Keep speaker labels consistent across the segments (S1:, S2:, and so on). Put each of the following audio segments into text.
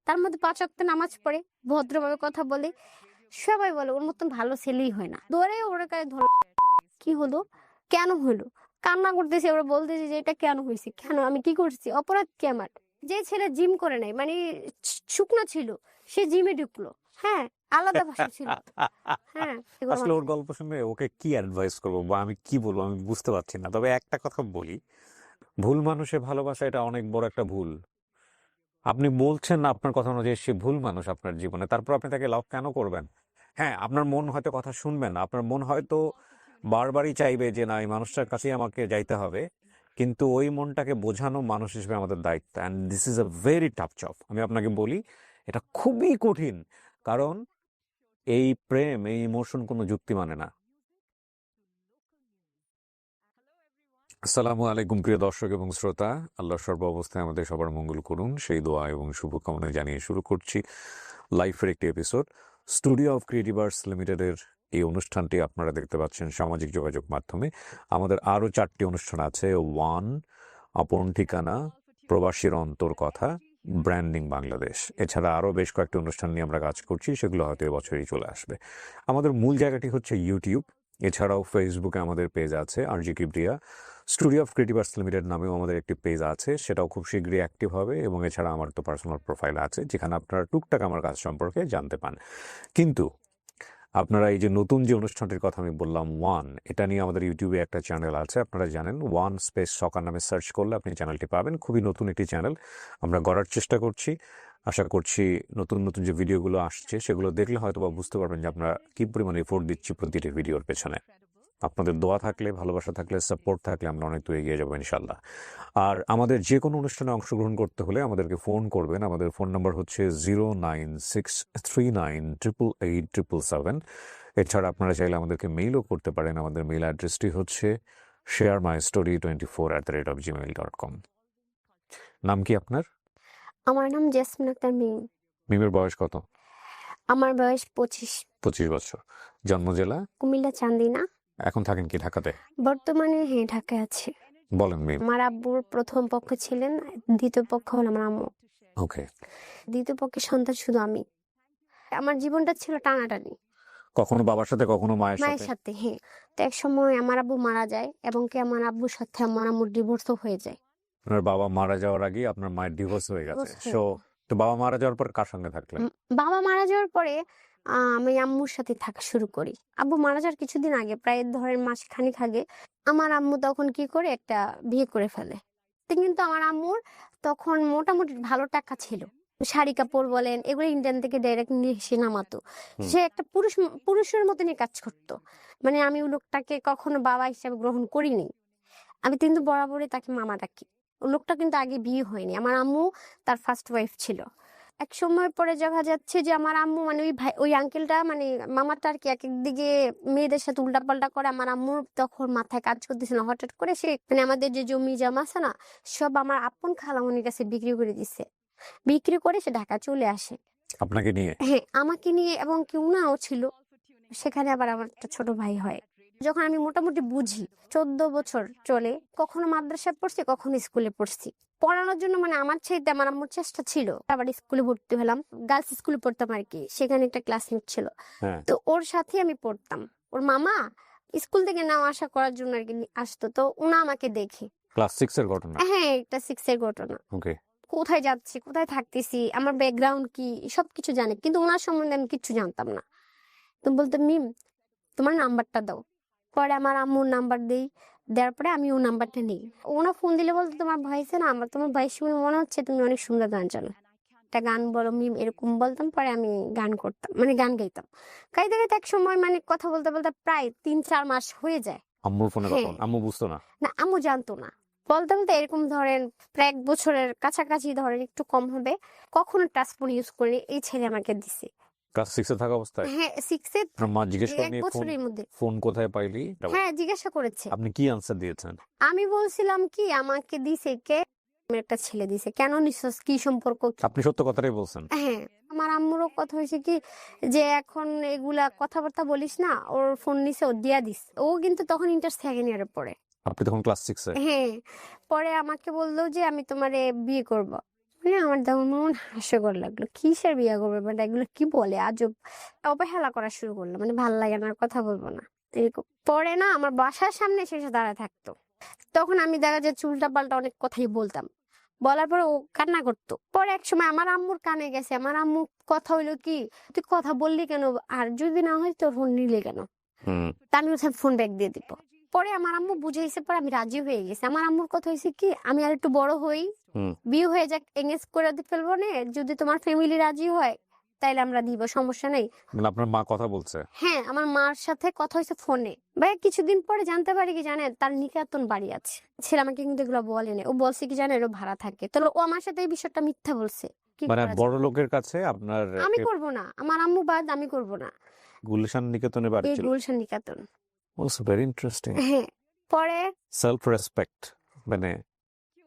S1: তার মধ্যে 5 ওয়াক্ত নামাজ পড়ে, ভদ্রভাবে কথা বলে। সবাই বলে ওর মতন ভালো ছেলেই হয় না। ধরে ওর গায়ে ধর, কি হলো, কেন হলো, কান্না করতেছে। ওরা বলতেছে যে এটা কেন হয়েছে, কেন, আমি কি করছি, অপরাধ কি আমার? যে ছেলে জিম করে নাই, মানে শুকনো ছিল, সে জিমে ঢুকলো। হ্যাঁ, আলাদা ভাষা ছিল। হ্যাঁ, এগুলো
S2: আসলে ওর গল্প শুনে ওকে কি অ্যাডভাইস করবো বা আমি কি বলবো আমি বুঝতে পারছি না। তবে একটা কথা বলি, ভুল মানুষে ভালোবাসা এটা অনেক বড় একটা ভুল। আপনি বলছেন না আপনার কথা অনুযায়ী সে ভুল মানুষ আপনার জীবনে, তারপর আপনি তাকে লাভ কেন করবেন? হ্যাঁ, আপনার মন হয়তো কথা শুনবেন না, আপনার মন হয়তো বারবারই চাইবে যে না এই মানুষটার কাছেই আমাকে যাইতে হবে, কিন্তু ওই মনটাকে বোঝানো মানুষ হিসেবে আমাদের দায়িত্ব। And this is a very tough job. আমি আপনাকে বলি এটা খুবই কঠিন, কারণ এই প্রেম, এই ইমোশন কোনো যুক্তি মানে না। আসসালামু আলাইকুম প্রিয় দর্শক এবং শ্রোতা, আল্লাহ সর্ব অবস্থায় আমাদের সবার মঙ্গল করুন সেই দোয়া এবং শুভকামনা জানিয়ে শুরু করছি লাইফের একটি episode. Studio of creative arts লিমিটেডের এই অনুষ্ঠানটি আপনারা দেখতে পাচ্ছেন সামাজিক যোগাযোগ মাধ্যমে। আমাদের আরও 4টি অনুষ্ঠান আছে, ওয়ান, আপন ঠিকানা, প্রবাসীর অন্তর কথা, ব্র্যান্ডিং বাংলাদেশ। এছাড়া আরও বেশ কয়েকটি অনুষ্ঠান নিয়ে আমরা কাজ করছি, সেগুলো হয়তো এবছরই চলে আসবে। আমাদের মূল জায়গাটি হচ্ছে ইউটিউব। এছাড়াও ফেসবুকে আমাদের পেজ আছে R G Kibria. Studio of creative arts limited নামেও আমাদের একটি পেজ আছে, সেটাও খুব শীঘ্রই অ্যাক্টিভ হবে। এবং এছাড়া আমার তো পার্সোনাল প্রোফাইল আছে, যেখানে আপনারা টুকটাক আমার কাজ সম্পর্কে জানতে পান। কিন্তু আপনারা এই যে নতুন যে অনুষ্ঠানটির কথা আমি বললাম ওয়ান, এটা নিয়ে আমাদের ইউটিউবে একটা চ্যানেল আছে, আপনারা জানেন। ওয়ান স্পেস সকার নামে সার্চ করলে আপনি চ্যানেলটি পাবেন। খুবই নতুন একটি চ্যানেল আমরা গড়ার চেষ্টা করছি। আশা করছি নতুন নতুন যে ভিডিওগুলো আসছে সেগুলো দেখলে হয়তো বা বুঝতে পারবেন যে আমরা কি পরিমাণে এফোর্ট দিচ্ছি প্রতিটি ভিডিওর পেছনে। আপনাদের দোয়া থাকলে, ভালোবাসা থাকলে, সাপোর্ট থাকলে আমরা অনেক দূর এগিয়ে যাবো ইনশাল্লাহ। আর আমাদের যে কোনো অনুষ্ঠানে অংশগ্রহণ করতে হলে আমাদেরকে ফোন করবেন। আমাদের ফোন নাম্বার হচ্ছে 09639888877। এছাড়া আপনারা চাইলে আমাদেরকে মেইলও করতে পারেন। আমাদের মেইল অ্যাড্রেসটি হচ্ছে sharemystory24@gmail.com। নাম কি আপনার?
S1: আমার নাম জেসমিন আক্তার মিম।
S2: মিমের বয়স কত?
S1: আমার বয়স 25।
S2: 25 বছর। জন্ম জেলা?
S1: কুমিল্লা চান্দিনা।
S2: এখন থাকেন কি ঢাকাতে?
S1: বর্তমানে হ্যাঁ, ঢাকায় আছি।
S2: বলেন মিম।
S1: আমার আব্বুর প্রথম পক্ষ ছিলেন, দ্বিতীয় পক্ষ হলো আমার আম্মু।
S2: ওকে।
S1: দ্বিতীয় পক্ষের সন্তান শুধু আমি। আমার জীবনটা ছিল টানাটানি,
S2: কখনো বাবার সাথে কখনো মায়ের
S1: মায়ের
S2: সাথে?
S1: সাথে। হ্যাঁ, তো এক সময় আমার আব্বু মারা যায় এবং কি আমার আব্বুর সাথে আমার আম্মুর ডিভোর্সও হয়ে যায়।
S2: আপনার বাবা মারা যাওয়ার আগে আপনার মায়ের ডিভোর্স হয়ে গেছে। তো বাবা মারা যাওয়ার পর কার সঙ্গে থাকলেন?
S1: বাবা মারা যাওয়ার পরে আমি আম্মুর সাথে থাকা শুরু করি। আব্বু মারা যাওয়ার কিছুদিন আগে, প্রায় ধরেন মাস খানিক আগে, আমার আম্মু তখন কি করে একটা বিয়ে করে ফেলে। তো কিন্তু আমার আম্মুর তখন মোটামুটি ভালো টাকা ছিল, শাড়ি কাপড় বলেন এগুলো ইন্ডিয়ান থেকে ডাইরেক্ট নিয়ে এসে নামাতো। সে একটা পুরুষের মতনই কাজ করতো। মানে আমি ওই লোকটাকে কখনো বাবা হিসাবে গ্রহণ করিনি, আমি কিন্তু বরাবরই তাকে মামা ডাকি। ও লোকটা কিন্তু আগে বিয়ে হয়নি, আমার আম্মু তার ফার্স্ট ওয়াইফ ছিল। এক সময় পরে দেখা যাচ্ছে যে আমার আম্মু মানে ওই ভাই, ওই আঙ্কেলটা মানে মামাটা আর কি, এক একদিকে মেয়েদের সাথে উল্টাপাল্টা করে। আমার আম্মুর তখন মাথায় কাজ করতেছে না, হঠাৎ করে সে মানে আমাদের যে জমি জমা আছে না, সব আমার আপন খালামণির কাছে বিক্রি করে দিছে। বিক্রি করে সে ঢাকা চলে আসে
S2: আপনাকে নিয়ে?
S1: হ্যাঁ, আমাকে নিয়ে, এবং কেউ নাও ছিল। সেখানে আবার আমার একটা ছোট ভাই হয়। যখন আমি মোটামুটি বুঝি, 14 বছর চলে, কখনো মাদ্রাসায় পড়ছি, কখনো স্কুলে পড়ছি। পড়ানোর জন্য মানে আমার চাইতে আমার আম্মুর চেষ্টা ছিল। আবার স্কুলে ভর্তি হলাম, গার্লস স্কুলে পড়তাম আর কি। সেখানে একটা ক্লাসমেট ছিল, তো ওর সাথে আমি পড়তাম। ওর মামা স্কুল থেকে নেওয়া আসা করার জন্য আর কি আসতো, তো উনা আমাকে দেখে।
S2: ক্লাস 6 এর ঘটনা?
S1: হ্যাঁ, এটা 6 এর ঘটনা।
S2: ওকে।
S1: কোথায় যাচ্ছি, কোথায় থাকতেছি, আমার ব্যাকগ্রাউন্ড কি, সবকিছু জানে, কিন্তু ওনার সম্বন্ধে আমি কিচ্ছু জানতাম না। তো বলতো মিম তোমার নাম্বারটা দাও। পরে আমার আম্মুর নাম্বার দেই, দেওয়ার পরে আমি ওর নাম্বারটা নিই। ওনা ফোন দিলে বলতো তোমার ভয়েসে না, আমার তোমার ভয়েস শুনে মনে হচ্ছে তুমি অনেক সুন্দর গান জানো, একটা গান বলো মিম, এরকম বলতাম। পরে আমি গান করতাম, মানে গান গাইতাম। গাইতে গাইতে এক সময় মানে কথা বলতে বলতে প্রায় 3-4 মাস হয়ে যায়।
S2: আম্মুর ফোনে
S1: হ্যাঁ।
S2: কথা? আম্মু বুঝতো না?
S1: না, আম্মু জানতো না। বলতে বলতে এরকম ধরেন প্রায় 1 বছরের কাছাকাছি, ধরেন একটু কম হবে, কখনো টাচ ফোন ইউজ করিনি, এই ছেলে আমাকে দিছে।
S2: ক্লাস 6 এ থাকা অবস্থায়?
S1: হ্যাঁ, 6 এ।
S2: আপনার মা জিজ্ঞেস
S1: 1
S2: করেনি ফোন
S1: বছরের মধ্যে।
S2: ফোন কোথায় পাইলি?
S1: হ্যাঁ, জিজ্ঞাসা করেছে।
S2: আপনি কি আনসার দিয়েছেন?
S1: আমি বলছিলাম কি আমাকে দিছে কে, আমার একটা ছেলে দিছে, কেন নিছস, কি সম্পর্ক কি?
S2: আপনি সত্য কথাটাই বলছেন?
S1: হ্যাঁ। আমার আম্মুরও কথা হয়েছে কি যে এখন এগুলা কথাবার্তা বলিস না, ওর ফোন নিছে, ও দিয়া দিস। ও কিন্তু তখন ইন্টার সেকেন্ড ইয়ারে পড়ে।
S2: আপনি তখন ক্লাস 6 এ?
S1: হ্যাঁ। পরে আমাকে বললো যে আমি তোমারে বিয়ে করব। মানে আমার তখন মন হাস্যকর লাগলো, কিসের বিয়ে করবে, মানে এগুলো কি বলে আজব। অবহেলা করা শুরু করলো, মানে ভাল লাগে না, আর কথা বলবো না এরকম। পরে না আমার বাসার সামনে সে এসে দাঁড়ায় থাকতো, তখন আমি দেখা যাচ্ছে উল্টা পাল্টা অনেক কথাই বলতাম, বলার পরে ও কান্না করতো। পরে এক সময় আমার আম্মুর কানে গেছে, আমার আম্মু কথা হইলো কি, তুই কথা বললি কেন, আর যদি না হয় তোর ফোন নিলে কেন।
S2: হুম
S1: তা আমি বলছিলাম ফোন ব্যাক দিয়ে দিব। পরে আমার আম্মু বুঝাইছে, পরে আমি রাজি হয়ে গেছি। আমার আম্মুর কথা হয়েছে কি, আমি আর একটু বড় হই,
S2: হুম
S1: বিয়ে হয়ে যাক, এঙ্গেজ করে ফেলবো না, যদি তোমার ফ্যামিলি রাজি হয় তাইলে আমরা দিব, সমস্যা নেই।
S2: মানে আপনার মা কথা বলছে?
S1: হ্যাঁ, আমার মার সাথে কথা হয়েছে ফোনে। ভাই কিছুদিন পরে জানতে পারি কি জানেন, তার নিকাতন বাড়ি আছে। ছেলে আমাকে কিন্তু এগুলো বলেনি, ও বলছে কি জানেন, ও ভাড়া থাকে। তাহলে ও আমার সাথে এই বিষয়টা মিথ্যা বলছে, কি
S2: মানে
S1: করা যায়?
S2: বড় লোকের কাছে আপনার
S1: আমি করব না, আমার আম্মু বাদ আমি করব না।
S2: গুলশান নিকেতনে বাড়ি
S1: এই
S2: ছিল?
S1: Gulshan Niketan.
S2: Also very interesting.
S1: হ্যাঁ, পরে
S2: সেলফ রেসপেক্ট, মানে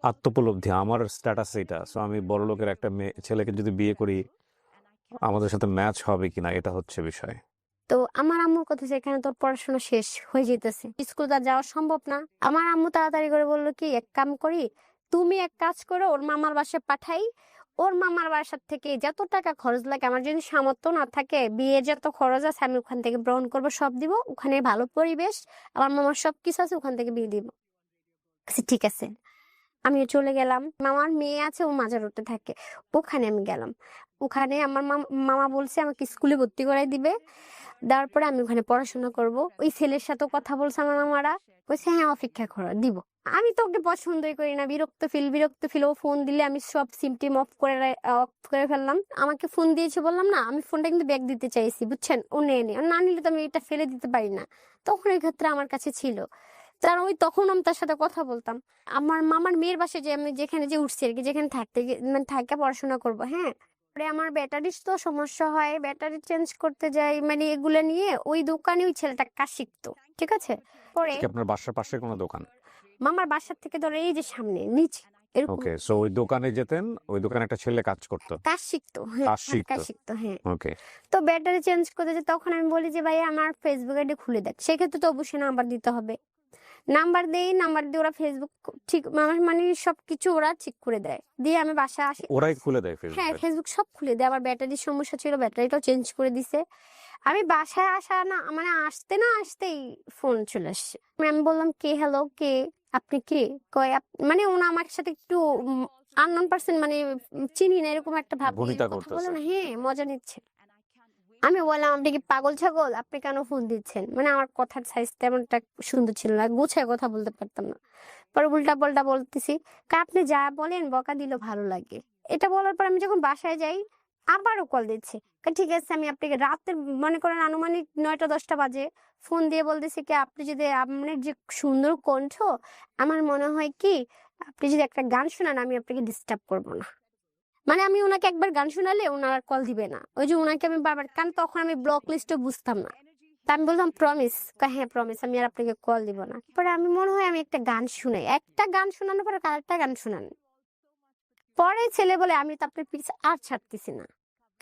S2: আত্মোপলব্ধি। আমার স্ট্যাটাস এটা, সো আমি বড় লোকের একটা মেয়ে ছেলেকে যদি বিয়ে করি আমাদের সাথে ম্যাচ হবে কিনা, এটা হচ্ছে বিষয়।
S1: তো আমার আম্মুর কথা হচ্ছে, এখানে তোর পড়াশোনা শেষ হয়ে যেতেছে, স্কুল তো যাওয়া সম্ভব না। আমার আম্মু তাড়াতাড়ি করে বললো কি, এক কাম করি, তুমি এক কাজ করো, ওর মামার বাসায় পাঠাই, ওর মামার বাসার থেকে যত টাকা খরচ লাগে, আমার যদি সামর্থ্য না থাকে, বিয়ের যত খরচ আছে আমি ওখান থেকে গ্রহণ করবো, সব দিব, ওখানে ভালো পরিবেশ, আমার মামার সবকিছু আছে, ওখান থেকে বিয়ে দিব। আচ্ছা, ঠিক আছে। আমিও চলে গেলাম, মামার মেয়ে আছে, ও মাজার রোডে থাকে, ওখানে আমি গেলাম। ওখানে আমার মামা বলছে আমাকে স্কুলে ভর্তি করাই দিবে, দেওয়ার পরে আমি ওখানে পড়াশোনা করব। ওই ছেলের সাথে কথা বলছে আমার মামারা, বলছে হ্যাঁ অপেক্ষা করো, দিব। আমি তো ওকে পছন্দই করি না, বিরক্ত ফিল। ও ফোন দিলে আমি সব সিমটিম অফ করে ফেললাম। আমাকে ফোন দিয়েছে বললাম না, আমি ফোনটা কিন্তু ব্যাক দিতে চাইছি, বুঝছেন, ও নেয়নি। আর না নিলে তো আমি এটা ফেলে দিতে পারি না, তখন এই ক্ষেত্রে আমার কাছে ছিল। কারণ ওই তখন আমি তার সাথে কথা বলতাম। আমার মামার মেয়ের বাসায় যে আমি যেখানে যে উঠছি আর কি, যেখানে মানে থাকে পড়াশোনা করব, হ্যাঁ। পরে আমার ব্যাটারির তো সমস্যা হয়, ব্যাটারি চেঞ্জ করতে যাই, মানে এগুলো নিয়ে ওই দোকানে ওই ছেলেটা কাজ শিখতো, ঠিক আছে। পরে
S2: কি আপনার বাসার পাশে কোনো দোকান?
S1: মামার বাসার থেকে ধরো এই যে সামনে নিচে এরকম
S2: ওকে, সো ওই দোকানে যেতেন, ওই দোকানে একটা ছেলে কাজ করতো,
S1: কাজ শিখতো, হ্যাঁ
S2: কাজ শিখতো।
S1: কাজ শিখতো, হ্যাঁ।
S2: ওকে,
S1: তো ব্যাটারি চেঞ্জ করতে যে, তখন আমি বলি যে ভাই আমার ফেসবুক আইডি খুলে দেখ, সেক্ষেত্রে তো অবশ্যই নাম্বার দিতে হবে। নাম্বার দিয়ে ওরা ফেসবুক ঠিক মানে সবকিছু ওরা ঠিক করে দেয়, দিয়ে আমি বাসায় আসি।
S2: ওরাই খুলে দেয়
S1: হ্যাঁ,
S2: ফেসবুক?
S1: ফেসবুক সব খুলে দেয়। আমার ব্যাটারির সমস্যা ছিল, ব্যাটারিটাও চেঞ্জ করে দিছে। আমি বাসায় আসা না মানে আসতে না আসতেই ফোন চলে আসছে। আমি বললাম কে, হ্যালো কে, আপনি কে, কয় মানে ওনা আমার সাথে একটু আননোন পার্সন, মানে চিনি না এরকম একটা ভাব নিয়ে
S2: ভনিতা
S1: কথা বলে
S2: করতেছে?
S1: না, হ্যাঁ মজা নিচ্ছে। আমি বললাম আপনি কি পাগল ছাগল, আপনি কেন ফোন দিচ্ছেন, মানে আমার কথার সাইজ তেমন একটা সুন্দর ছিল না, গুছায় কথা বলতে পারতাম না। পরে উল্টা পাল্টা বলতেছি, আপনি যা বলেন বকা দিল ভালো লাগে। এটা বলার পর আমি যখন বাসায় যাই, আবারও কল দিচ্ছে, ঠিক আছে আমি আপনাকে রাতের মনে করেন আনুমানিক 9টা-10টা বাজে ফোন দিয়ে বলতেছি কি, আপনি যদি আপনার যে সুন্দর কণ্ঠ, আমার মনে হয় কি আপনি যদি একটা গান শোনান আমি আপনাকে ডিস্টার্ব করবো না। মানে আমি ওনাকে একবার গান শোনালে ওনার কল দিবে না, ওই যে ওনাকে আমি বারবার, কারণ তখন আমি ব্লক লিস্টে বুঝতাম না। তা আমি বললাম প্রমিস, হ্যাঁ প্রমিস, আমি আর আপনাকে কল দিব না। পরে আমি মনে হয় আমি একটা গান শুনাই, একটা গান শোনানোর পরে আরেকটা গান শোনান। পরে ছেলে বলে আমি তো আপনার পিছে আর ছাড়তেছি না,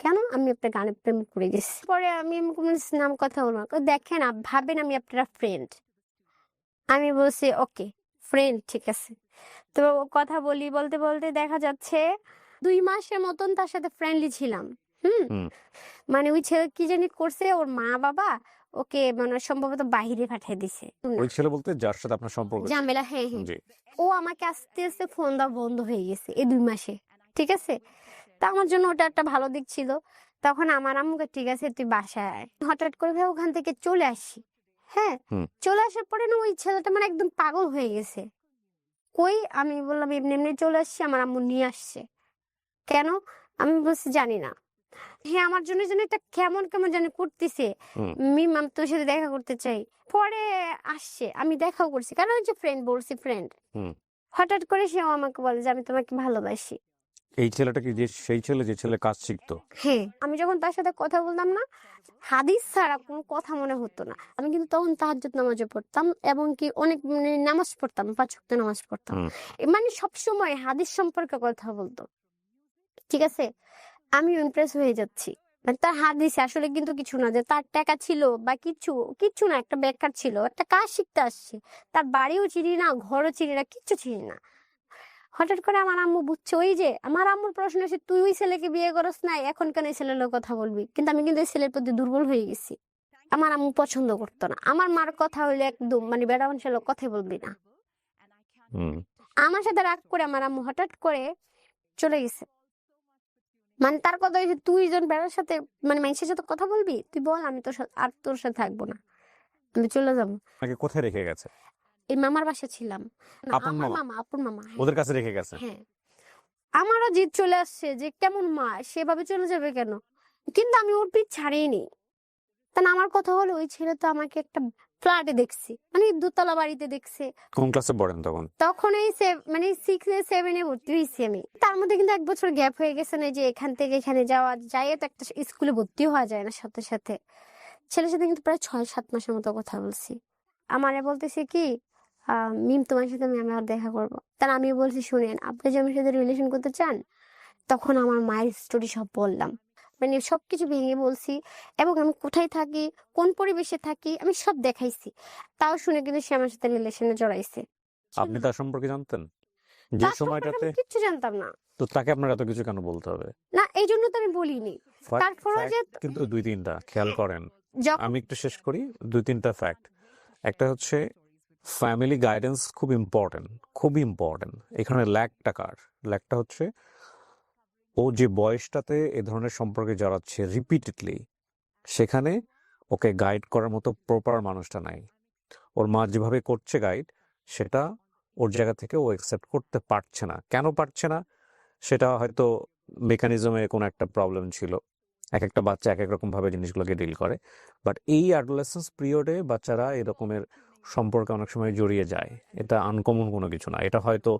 S1: কেন, আমি আপনার গানে প্রেম করে গেছি। পরে আমি নাম কথা বলবো না, দেখেন ভাবেন আমি আপনারা ফ্রেন্ড। আমি বলছি ওকে ফ্রেন্ড, ঠিক আছে। তো কথা বলতে বলতে দেখা যাচ্ছে 2 মাসের মতন তার সাথে ফ্রেন্ডলি ছিলাম। হুম,
S2: হুম
S1: মানে ওই ছেলে কি জানি করছে, ওর মা বাবা ওকে মানে সম্ভবত বাহিরে পাঠিয়ে দিছে।
S2: ওই ছেলে বলতে যার সাথে আপনার সম্পর্ক ছিল?
S1: ঝামেলা, হ্যাঁ হ্যাঁ।
S2: জি।
S1: ও আমাকে আস্তে আস্তে ফোন দেওয়া বন্ধ হয়ে গেছে এই 2 মাসে, ঠিক আছে। তা আমার জন্য ওটা একটা ভালো দিক ছিল। তখন আমার আম্মুকে, ঠিক আছে তুই বাসায় আয়। হঠাৎ করে ভাই ওখান থেকে চলে আসি, হ্যাঁ।
S2: হুম
S1: চলে আসার পরে না ওই ছেলেটা মানে একদম পাগল হয়ে গেছে। কই, আমি বললাম এমনি এমনি চলে আসছি, আমার আম্মু নিয়ে আসছে। কেন, আমি বলছি জানি না। হ্যাঁ, আমার জন্য যেন এটা কেমন কেমন জানি করতেছে,
S2: হুম
S1: মিম আমি তোর সাথে দেখা করতে চাই। পরে আসছে, আমি দেখাও করছি, কারণ ওই যে ফ্রেন্ড বলছি ফ্রেন্ড।
S2: হুম
S1: হঠাৎ করে সেও আমাকে বলে যে আমি তোমাকে ভালোবাসি।
S2: এই ছেলেটা কি যে সেই ছেলে যে ছেলে কাজ শিখতো?
S1: হ্যাঁ, আমি যখন তার সাথে কথা বলতাম না, হাদিস ছাড়া কোনো কথা মনে হতো না। আমি কিন্তু তখন তাহাজ্জুদ নামাজও পড়তাম, এবং কি অনেক মানে নামাজ পড়তাম, 5 ওয়াক্ত নামাজ পড়তাম।
S2: হুম
S1: মানে সবসময় হাদিস সম্পর্কে কথা বলতো, ঠিক আছে। আমি ইমপ্রেস হয়ে যাচ্ছি, মানে তার হাদিসে আসলে কিন্তু কিছু না, যে তার টাকা ছিল বা কিচ্ছু না, একটা বেকার ছিল, একটা কাজ শিখতে আসছে, তার বাড়িও চিনি না, ঘরও চিনি না, কিচ্ছু চিনি না। হঠাৎ করে আমার আম্মু বুঝছে, ওই যে আমার আম্মুর প্রশ্ন এসে, তুই ওই ছেলেকে বিয়ে করস নাই, এখন কেন এই ছেলের লোক কথা বলবি? কিন্তু আমি কিন্তু এই ছেলের প্রতি দুর্বল হয়ে গেছি। আমার আম্মু পছন্দ করতো না। আমার মার কথা হইলে একদম মানে বেড়া মানুষের লোক কথাই বলবি না।
S2: হুম।
S1: আমার সাথে রাগ করে আমার আম্মু হঠাৎ করে চলে গেছে। মানে তার কথা হয়েছে, তুই জন বেড়ার সাথে মানে মানুষের সাথে কথা বলবি, তুই বল, আমি তোর সাথে আর তোর সাথে থাকবো না, আমি চলে যাবো।
S2: আপনাকে কোথায় রেখে গেছে?
S1: এই মামার বাসা ছিলাম না,
S2: আপন
S1: আমার
S2: মামা?
S1: মামা, আপুর মামা। হ্যাঁ,
S2: ওদের কাছে রেখে গেছে?
S1: হ্যাঁ। আমারও জিদ চলে আসছে যে কেমন মা, সেভাবে চলে যাবে কেন? কিন্তু আমি ওর পিঠ ছাড়িনি। কারণ আমার কথা হলো, ওই ছেলে তো আমাকে একটা ফ্ল্যাটে দেখছে, মানে দোতলা বাড়িতে দেখছে।
S2: কোন ক্লাসে পড়েন তখন?
S1: তখন এই মানে 6-7 ভর্তি হয়েছি আমি। তার মধ্যে কিন্তু 1 বছর গ্যাপ হয়ে গেছে না, যে এখান থেকে এখানে যাওয়া যায়, তো একটা স্কুলে ভর্তি হওয়া যায় না সাথে সাথে। ছেলের সাথে কিন্তু প্রায় 6-7 মাসের মতো কথা বলছি। আমারে বলতেছে কি, মিম তোমার সাথে আমি আমার দেখা করবো। তার আমি বলছি, শুনেন, আপনি যে আমার সাথে রিলেশন করতে চান। তখন আমার মায়ের স্টোরি সব বললাম, মানে সবকিছু ভেঙে বলছি, এবং আমি কোথায় থাকি, কোন পরিবেশে থাকি, আমি সব দেখাইছি। তাও শুনে কিন্তু সে আমার সাথে রিলেশনে জড়াইছে।
S2: আপনি তার সম্পর্কে জানতেন যে
S1: তার সম্পর্কে
S2: সময়টাতে?
S1: আমি কিচ্ছু জানতাম না।
S2: তো তাকে আপনার এত কিছু কেন বলতে হবে?
S1: না, এই জন্য তো আমি বলিনি।
S2: Fact-
S1: তারপরে যে
S2: fact কিন্তু 2-3টা খেয়াল করেন।
S1: যখন
S2: আমি একটু শেষ করি। 2-3টা ফ্যাক্ট। একটা হচ্ছে ফ্যামিলি গাইডেন্স খুব ইম্পর্টেন্ট, খুবই ইম্পর্টেন্ট। এখানে ল্যাকটা হচ্ছে ও যে বয়সটাতে এ ধরনের সম্পর্কে জড়াচ্ছে রিপিটেডলি, সেখানে ওকে গাইড করার মতো প্রপার মানুষটা নাই। ওর মা যেভাবে করছে গাইড, সেটা ওর জায়গা থেকে ও অ্যাকসেপ্ট করতে পারছে না। কেন পারছে না? সেটা হয়তো মেকানিজমে কোনো একটা প্রবলেম ছিল। এক একটা বাচ্চা এক এক রকম ভাবে জিনিসগুলোকে ডিল করে। বাট এই অ্যাডোলেসেন্স পিরিয়ডে বাচ্চারা এরকমের সম্পর্কে অনেক সময় জড়িয়ে যায়। এটা আনকমন কোনো কিছু না। এটা হয়তো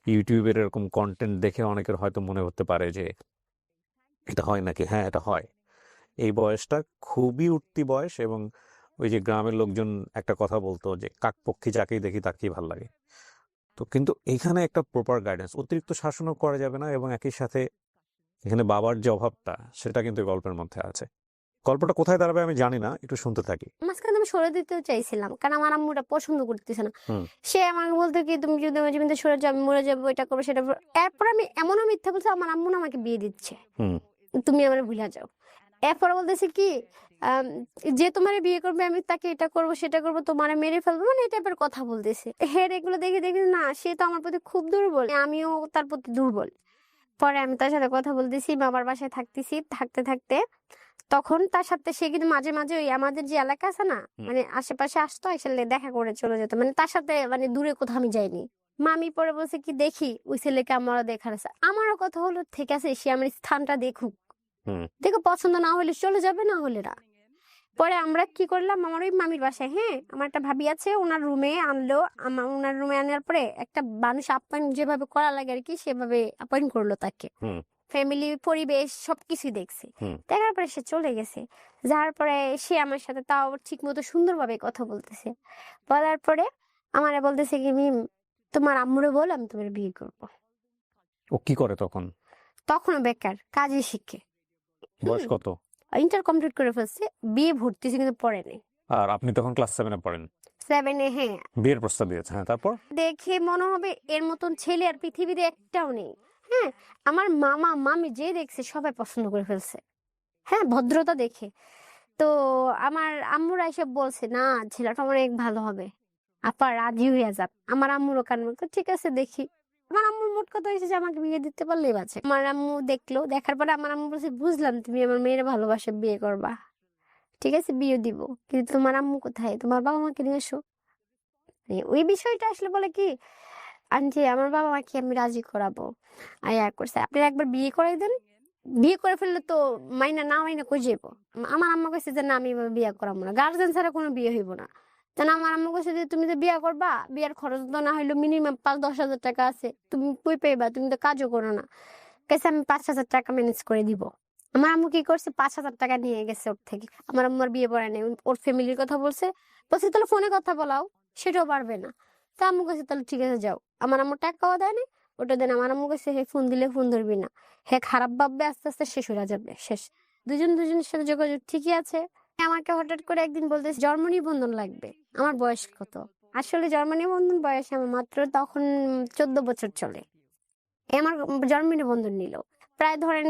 S2: ইউটিউবের এরকম কন্টেন্ট দেখে অনেকের হয়তো মনে হতে পারে যে এটা হয় নাকি। হ্যাঁ, এটা হয়। এই বয়সটা খুবই উঠতি বয়স, এবং ওই যে গ্রামের লোকজন একটা কথা বলতো যে কাকপক্ষী যাকেই দেখি তাকেই ভাল লাগে। তো কিন্তু এখানে একটা প্রপার গাইডেন্স, অতিরিক্ত শাসনও করা যাবে না, এবং একই সাথে এখানে বাবার যে অভাবটা সেটা কিন্তু এই গল্পের মধ্যে আছে। গল্পটা কোথায় দাঁড়াবে আমি জানি না, একটু শুনতে থাকি।
S1: মাঝখানে আমি সরে দিতেও চাইছিলাম, কারণ আমার আম্মুটা পছন্দ করতেছে না।
S2: হুম।
S1: সে আমাকে বলতো কি, তুমি যদি আমার জীবন থেকে সরে যাও, আমি মরে যাবো, এটা করবো সেটা করবো। এরপর আমি এমনও মিথ্যা বলছি, আমার আম্মু না আমাকে বিয়ে দিচ্ছে,
S2: হুম।
S1: তুমি আমার ভুলে যাও। এরপর বলতেছে কি, আম, যে তোমার বিয়ে করবে আমি তাকে এটা করবো সেটা করবো, তোমার মেরে ফেলবো, মানে এই টাইপের কথা বলতেছে। হের এগুলো দেখে দেখে না, সে তো আমার প্রতি খুব দুর্বল, আমিও তার প্রতি দুর্বল। পরে আমি তার সাথে কথা বলতেছি, বাবার বাসায় থাকতেছি, থাকতে থাকতে তখন তার সাথে সে কিন্তু মাঝে মাঝে ওই আমাদের যে এলাকা আছে না,
S2: হুম।
S1: মানে আশেপাশে আসতো, আসলে দেখা করে চলে যেত, মানে তার সাথে মানে দূরে কোথাও আমি যাইনি। মামি পরে বলছে কি, দেখি ওই ছেলেকে আমারও দেখার আছে। আমারও কথা হলো, ঠিক আছে, সে আমার স্থানটা দেখুক,
S2: হুম।
S1: দেখো পছন্দ না হলে চলে যাবে, না হলে না। পরে আমরা কি করলাম, আমার ওই মামির বাসায়, হ্যাঁ, আমার একটা ভাবি আছে, ওনার রুমে আনলো। ওনার রুমে আনার পরে একটা মানুষ আপ্যায়ন যেভাবে করা লাগে আর কি, সেভাবে আপ্যায়ন করলো তাকে।
S2: হুম।
S1: ফ্যামিলি, পরিবেশ সবকিছুই দেখছে।
S2: হুম।
S1: দেখার পরে সে চলে গেছে। যাওয়ার পরে সে আমার সাথে তাও ঠিক মতো সুন্দরভাবে কথা বলতেছে। বলার পরে আমারে বলতেছে কি, মিম, তোমার আম্মুরে বল আমি তোমার বিয়ে করবো।
S2: ও কি করে তখন?
S1: তখনও বেকার, কাজে শিখে,
S2: বয়স কত?
S1: ইন্টার কমপ্লিট করে ফেলছে, বিয়ে ভর্তি হয়েছে কিন্তু পড়ে নেই।
S2: আর আপনি তখন ক্লাস 7-এ পড়েন।
S1: 7-এ, হ্যাঁ।
S2: বিয়ের প্রস্তাব দিয়েছে, হ্যাঁ, তারপর?
S1: দেখে মনে হবে এর মতন ছেলে আর পৃথিবীতে একটাও নেই। হ্যাঁ, আমার মামা মামি যে দেখছে সবাই পছন্দ করে ফেলছে, হ্যাঁ, ভদ্রতা দেখে। তো আমার আম্মুরা এসে বলছে, না, ছেলেটা অনেক ভালো হবে, আপা রাজি হয়ে যান। আমার আম্মুরও কান বলতো, ঠিক আছে দেখি। আমার আম্মুর মোট কথা হয়েছে যে আমাকে বিয়ে দিতে পারলেই বাঁচে। আমার আম্মু দেখলো, দেখার পরে আমার আম্মু বলছে, বুঝলাম তুমি আমার মেয়ের ভালোবাসে বিয়ে করবা, ঠিক আছে বিয়ে দিব, কিন্তু তোমার আম্মু কোথায়, তোমার বাবা মাকে নিয়ে এসো। ওই বিষয়টা আসলে বলে কি, আন্টি আমার বাবা মাকে আমি রাজি করাবো। আয়া করছে, আপনি একবার বিয়ে করাই দেন, বিয়ে করে ফেললে তো মাইনা না মাইনা কই যাবো। আমার আম্মা কইছে যে না, আমি এভাবে বিয়ে করাবো না, গার্জেন ছাড়া কোনো বিয়ে হইব না। তাই আমার আম্মা কইছে যে তুমি তো বিয়ে করবা, বিয়ের খরচ তো না হইলো মিনিমাম 5-10 হাজার টাকা আছে, তুমি কই পাইবা, তুমি তো কাজও করো না। কাছে আমি 5,000 টাকা ম্যানেজ করে দিব। আমার আম্মু কি করছে, 5,000 টাকা নিয়ে গেছে ওর থেকে। আমার আম্মার বিয়ে পড়ায় নাই, ওর ফ্যামিলির কথা বলছে। বলছে তাহলে ফোনে কথা বলাও, সেটাও পারবে না। তা আম্মু কাছে, তাহলে ঠিক আছে যাও। আমার আম্মু টাকাও দেয় না, ওটা দেন। আমার আম্মু কাছে, হে ফোন দিলে ফোন ধরবি না, হে খারাপ ভাববে, আস্তে আস্তে শেষ হয়ে যাবে, শেষ। দুজন দুজনের সাথে যোগাযোগ ঠিকই আছে। আমাকে হঠাৎ করে একদিন বলতেছে জন্ম নিবন্ধন লাগবে। আমার বয়স কত? আসলে জন্ম নিবন্ধন বয়স আমার মাত্র তখন 14 বছর চলে। আমার জন্ম নিবন্ধন নিল প্রায় ধরেন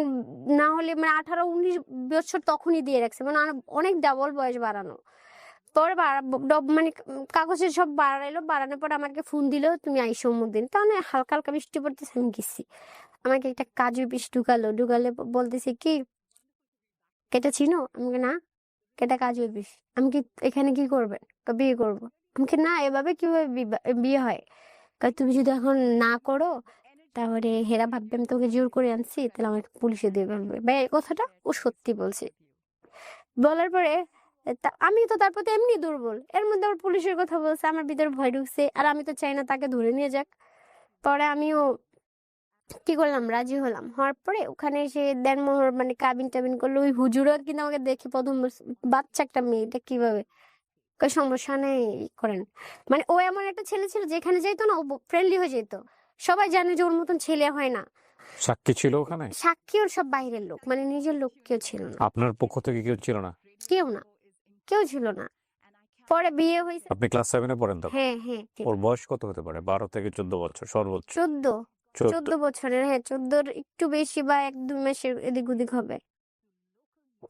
S1: না হলে মানে 18-19 বছর তখনই দিয়ে রাখছে, মানে অনেক ডাবল বয়স বাড়ানো। পরে মানে কাগজের সব বাড়াইলো, বাড়ানোর পর আমাকে ফোন দিল, তুমি আইসো অমুক দিন। তখন হালকা হালকা বৃষ্টি পড়তেছে, আমি গেছি। আমাকে একটা কাজু পিস ঢুকালে বলতেছে কি কেটা চিনো? আমাকে না, কেটা কাজু পিস? আমি কি এখানে কি করবেন? বিয়ে করবো। আমাকে না, এভাবে কিভাবে বিয়ে হয়? তুমি যদি এখন না করো তাহলে হেরা ভাববে আমি তোকে জোর করে আনছি, তাহলে আমাকে পুলিশে দিয়ে ফেলবে। ভাই এই কথাটা ও সত্যি বলছে। বলার পরে আমি তো তার প্রতি এমনি দুর্বল, এর মধ্যে ওর পুলিশের কথা বলছে, আমার ভিতরে ভয় ঢুকছে। আর আমি তো চাই না তাকে ধরে নিয়ে যাক। পরে আমিও কি করলাম, রাজি হলাম। হওয়ার পরে ওখানে এসে দেনমোহর মানে কাবিন টাবিন করলো। ওই হুজুরও কিন্তু আমাকে দেখে প্রথম বলছে, বাচ্চা একটা মেয়ে, এটা কিভাবে? সমস্যা নেই, করেন। মানে ও এমন একটা ছেলে ছিল, যেখানে যাইতো না ও ফ্রেন্ডলি হয়ে যেত। সবাই জানে যে ওর মতন ছেলে হয় না।
S2: সাক্ষী ছিল ওখানে?
S1: সাক্ষী ওর সব বাইরের লোক, মানে নিজের লোক কেউ ছিল না।
S2: আপনার পক্ষ থেকে কেউ ছিল না?
S1: কেউ না, কেউ ছিল না। পরে বিয়ে হয়েছে।
S2: আপনি ক্লাস 7-এ পড়েন তখন?
S1: হ্যাঁ হ্যাঁ,
S2: ওর বয়স কত হতে পারে? 12 থেকে 14 বছর সর্বোচ্চ।
S1: 14
S2: 14।
S1: বছরের, হ্যাঁ 14 একটু বেশি বা 1-2 মাসের এদিক ওদিক হবে।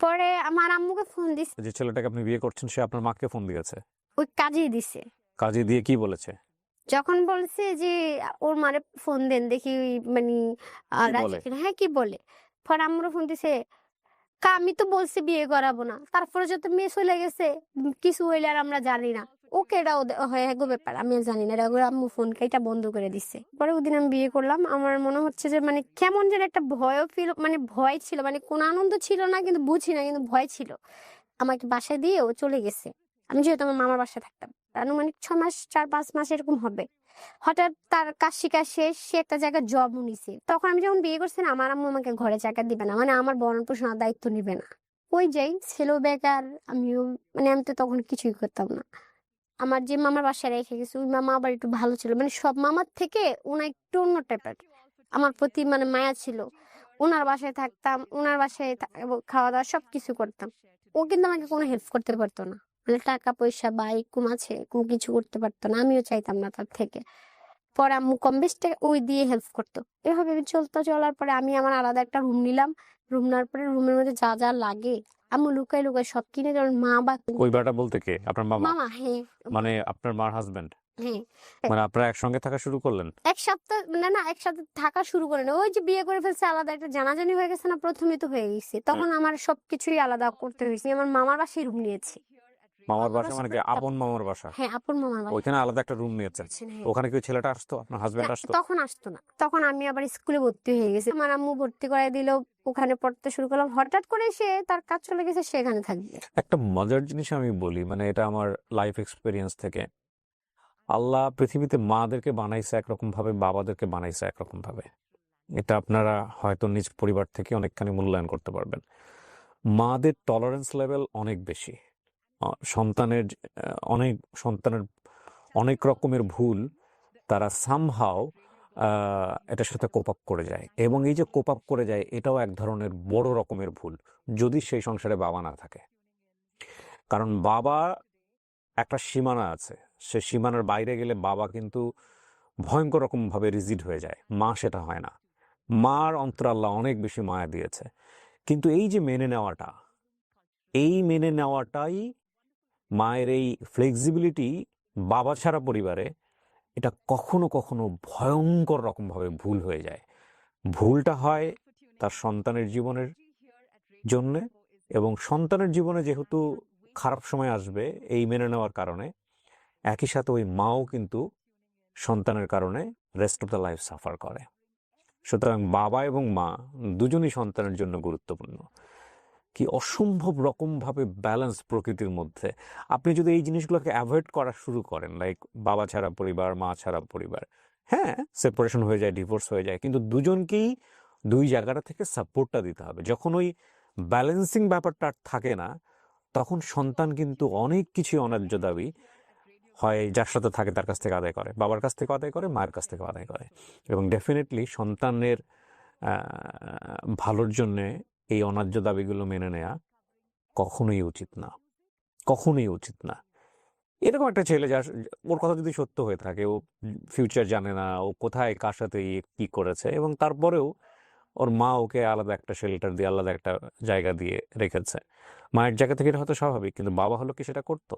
S1: পরে আমার আম্মুকে ফোন দিছে,
S2: যে ছেলেটাকে আপনি বিয়ে করছেন সে আপনার মাকে ফোন দিয়েছে?
S1: ওই কাজেই দিছে।
S2: কাজে দিয়ে কি বলেছে?
S1: যখন বলছে যে ওর মারে ফোন দেন দেখি মানে
S2: কি
S1: রাজি
S2: বলে?
S1: কিনা। হ্যাঁ কি বলে? পরে আম্মুরও ফোন দিছে, আমি তো বলছি বিয়ে করাবো না, তারপরে যত মেয়ে চলে গেছে কিছু হইলে আর আমরা জানি না। ওকে এটা হয় গো ব্যাপার, আমি আর জানি না। এটা ওর আম্মু ফোন এটা বন্ধ করে দিচ্ছে। পরে ওদিন আমি বিয়ে করলাম। আমার মনে হচ্ছে যে মানে কেমন যেন একটা ভয়ও ফিল, মানে ভয় ছিল, মানে কোনো আনন্দ ছিল না, কিন্তু বুঝি না, কিন্তু ভয় ছিল। আমাকে বাসায় দিয়ে ও চলে গেছে। আমি যেহেতু আমার মামার বাসায় থাকতাম, আনুমানিক 6 মাস 4-5 মাস এরকম হবে। হঠাৎ তার কাজ শিখা শেষ, সে একটা জায়গায় জব নিছে। তখন আমি যখন বিয়ে করছি না, আমার আম্মু আমাকে ঘরে জায়গা দিবে না, মানে আমার ভরণ পোষণের দায়িত্ব নিবে না। ওই যাই, ছেলেও বেকার, আমিও মানে আমি তো তখন কিছুই করতাম না। আমার যে মামার বাসায় রেখে গেছে ওই মামা আবার একটু ভালো ছিল, মানে সব মামার থেকে ওনা একটু অন্য টাইপের। আমার প্রতি মানে মায়া ছিল। ওনার বাসায় থাকতাম, ওনার বাসায় খাওয়া দাওয়া সবকিছু করতাম। ও কিন্তু আমাকে কোনো হেল্প করতে পারতো না, মানে টাকা পয়সা বা এরকম আছে কোনো কিছু করতে পারতো না, আমিও চাইতাম না তার থেকে। পরে আম্মু কম বেশ টাকা ওই দিয়ে হেল্প করতো। এভাবে চলার পরে আমি আমার আলাদা একটা রুম নিলাম। রুম নেওয়ার পরে রুমের মধ্যে যা যা লাগে আম্মু লুকাই লুকাই সব কিনে, যেমন মা বা
S2: ওই বেটা বলতে কে? আপনার মামা?
S1: মামা, হ্যাঁ
S2: মানে আপনার মার হাজবেন্ড?
S1: হ্যাঁ।
S2: মানে আপনারা একসঙ্গে থাকা শুরু করলেন?
S1: এক সপ্তাহ না না, একসাথে থাকা শুরু করে না, ওই যে বিয়ে করে ফেলছে, আলাদা একটা জানাজানি হয়ে গেছে না, প্রথমে তো হয়ে গেছে। তখন আমার সবকিছুই আলাদা করতে হয়েছে। আমার মামার বাসায় রুম নিয়েছি।
S2: মামার
S1: মামার
S2: বাসা
S1: বাসায়
S2: মানে কি আপন মামার বাসা?
S1: হ্যাঁ আপন মামার বাসা।
S2: ওইখানে আলাদা একটা রুম নিয়েছেন?
S1: হ্যাঁ।
S2: ওখানে কি ওই ছেলেটা আসতো, আপনার হাজবেন্ড
S1: না,
S2: আসতো?
S1: তখন আসতো না। তখন আমি আবার স্কুলে ভর্তি হয়ে গেছি, আমার আম্মু ভর্তি করাই দিল, ওখানে পড়তে শুরু করলাম। হঠাৎ করে সে তার কাজ চলে গেছে, সেখানে থাকবে।
S2: একটা মজার জিনিস আমি বলি, মানে এটা আমার লাইফ এক্সপিরিয়েন্স থেকে। আল্লাহ পৃথিবীতে মাদেরকে বানাইছে একরকম ভাবে, বাবাদেরকে বানাইছে একরকম ভাবে। এটা আপনারা হয়তো নিজ পরিবার থেকে অনেকখানি মূল্যায়ন করতে পারবেন। মাদের টলারেন্স লেভেল অনেক বেশি। সন্তানের সন্তানের অনেক রকমের ভুল তারা সামহাও এটার সাথে কোপ আপ করে যায়, এবং এই যে কোপ আপ করে যায় এটাও এক ধরনের বড় রকমের ভুল যদি সেই সংসারে বাবা না থাকে। কারণ বাবা একটা সীমানা আছে, সে সীমানার বাইরে গেলে বাবা কিন্তু ভয়ঙ্কর রকম ভাবে রিজিড হয়ে যায়। মা সেটা হয় না। মার অন্তর আল্লাহ অনেক বেশি মায়া দিয়েছে। কিন্তু এই যে মেনে নেওয়াটাই মায়ের এই ফ্লেক্সিবিলিটি বাবা ছাড়া পরিবারে এটা কখনো কখনো ভয়ঙ্কর রকমভাবে ভুল হয়ে যায়। ভুলটা হয় তার সন্তানের জীবনের জন্যে, এবং সন্তানের জীবনে যেহেতু খারাপ সময় আসবে এই মেনে নেওয়ার কারণে, একই সাথে ওই মাও কিন্তু সন্তানের কারণে rest of the life suffer করে। সুতরাং বাবা এবং মা দুজনই সন্তানের জন্য গুরুত্বপূর্ণ। কি অসম্ভব রকমভাবে ব্যালেন্স প্রকৃতির মধ্যে। আপনি যদি এই জিনিসগুলোকে অ্যাভয়েড করা শুরু করেন, লাইক বাবা ছাড়া পরিবার, মা ছাড়া পরিবার, হ্যাঁ সেপারেশন হয়ে যায়, ডিভোর্স হয়ে যায়, কিন্তু দুজনকেই দুই জায়গাটা থেকে সাপোর্টটা দিতে হবে। যখন ওই ব্যালেন্সিং ব্যাপারটা আর থাকে না, তখন সন্তান কিন্তু অনেক কিছু অন্যায্য দাবি হয় যার সাথে থাকে তার কাছ থেকে আদায় করে, বাবার কাছ থেকে আদায় করে, মায়ের কাছ থেকে আদায় করে। এবং ডেফিনেটলি সন্তানের ভালোর জন্যে এই অন্যায্য দাবিগুলো মেনে নেওয়া কখনোই উচিত না, কখনোই উচিত না। এরকম একটা ছেলে যার ওর কথা যদি সত্য হয়ে থাকে, ও ফিউচার জানে না, ও কোথায় কার সাথে কি করেছে, এবং তারপরেও ওর মা ওকে আলাদা একটা শেল্টার দিয়ে আলাদা একটা জায়গা দিয়ে রেখেছে, মায়ের জায়গা থেকে এটা হয়তো স্বাভাবিক, কিন্তু বাবা হলো কি সেটা করতো?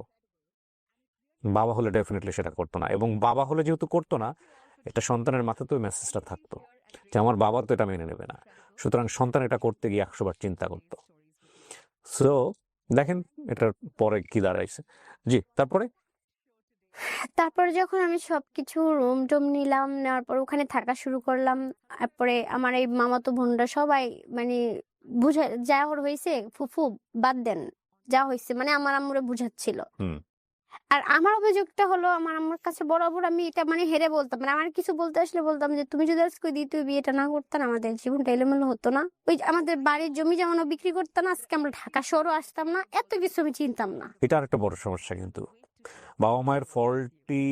S2: বাবা হলে ডেফিনেটলি সেটা করতো না, এবং বাবা হলে যেহেতু করতো না, এটা সন্তানের মাথাতে ওই মেসেজটা থাকতো যে আমার বাবা তো এটা মেনে নেবে না, সুতরাং সন্তান এটা করতে গিয়ে 100 বার চিন্তা করতো। সো দেখেন এটার পরে কি দাঁড়াইছে। জি, তারপরে
S1: তারপরে যখন আমি সবকিছু রুম টুম নিলাম, নেওয়ার পর ওখানে থাকা শুরু করলাম। তারপরে আমার এই মামাতো বোনরা সবাই মানে বুঝা যা ওর হয়েছে, ফুফু বাদ দেন, যা হয়েছে মানে আমার আম্মুরে বুঝাচ্ছিল।
S2: হুম
S1: আর আমার অভিযোগটা হলো, আমার আম্মুর কাছে বরাবর আমি এটা মানে হেরে বলতাম, মানে আমার কিছু বলতে আসলে বলতাম যে তুমি যদি আজকে দ্বিতীয় বিয়েটা না করতাম, আমাদের জীবনটা এলোমেলো হতো না, ওই যে আমাদের বাড়ির জমি যেমন বিক্রি করতাম না, আজকে আমরা ঢাকা শহরও আসতাম না, এত কিছু আমি চিনতাম না।
S2: এটা আরেকটা বড় সমস্যা, কিন্তু বাবা মায়ের ফল্টি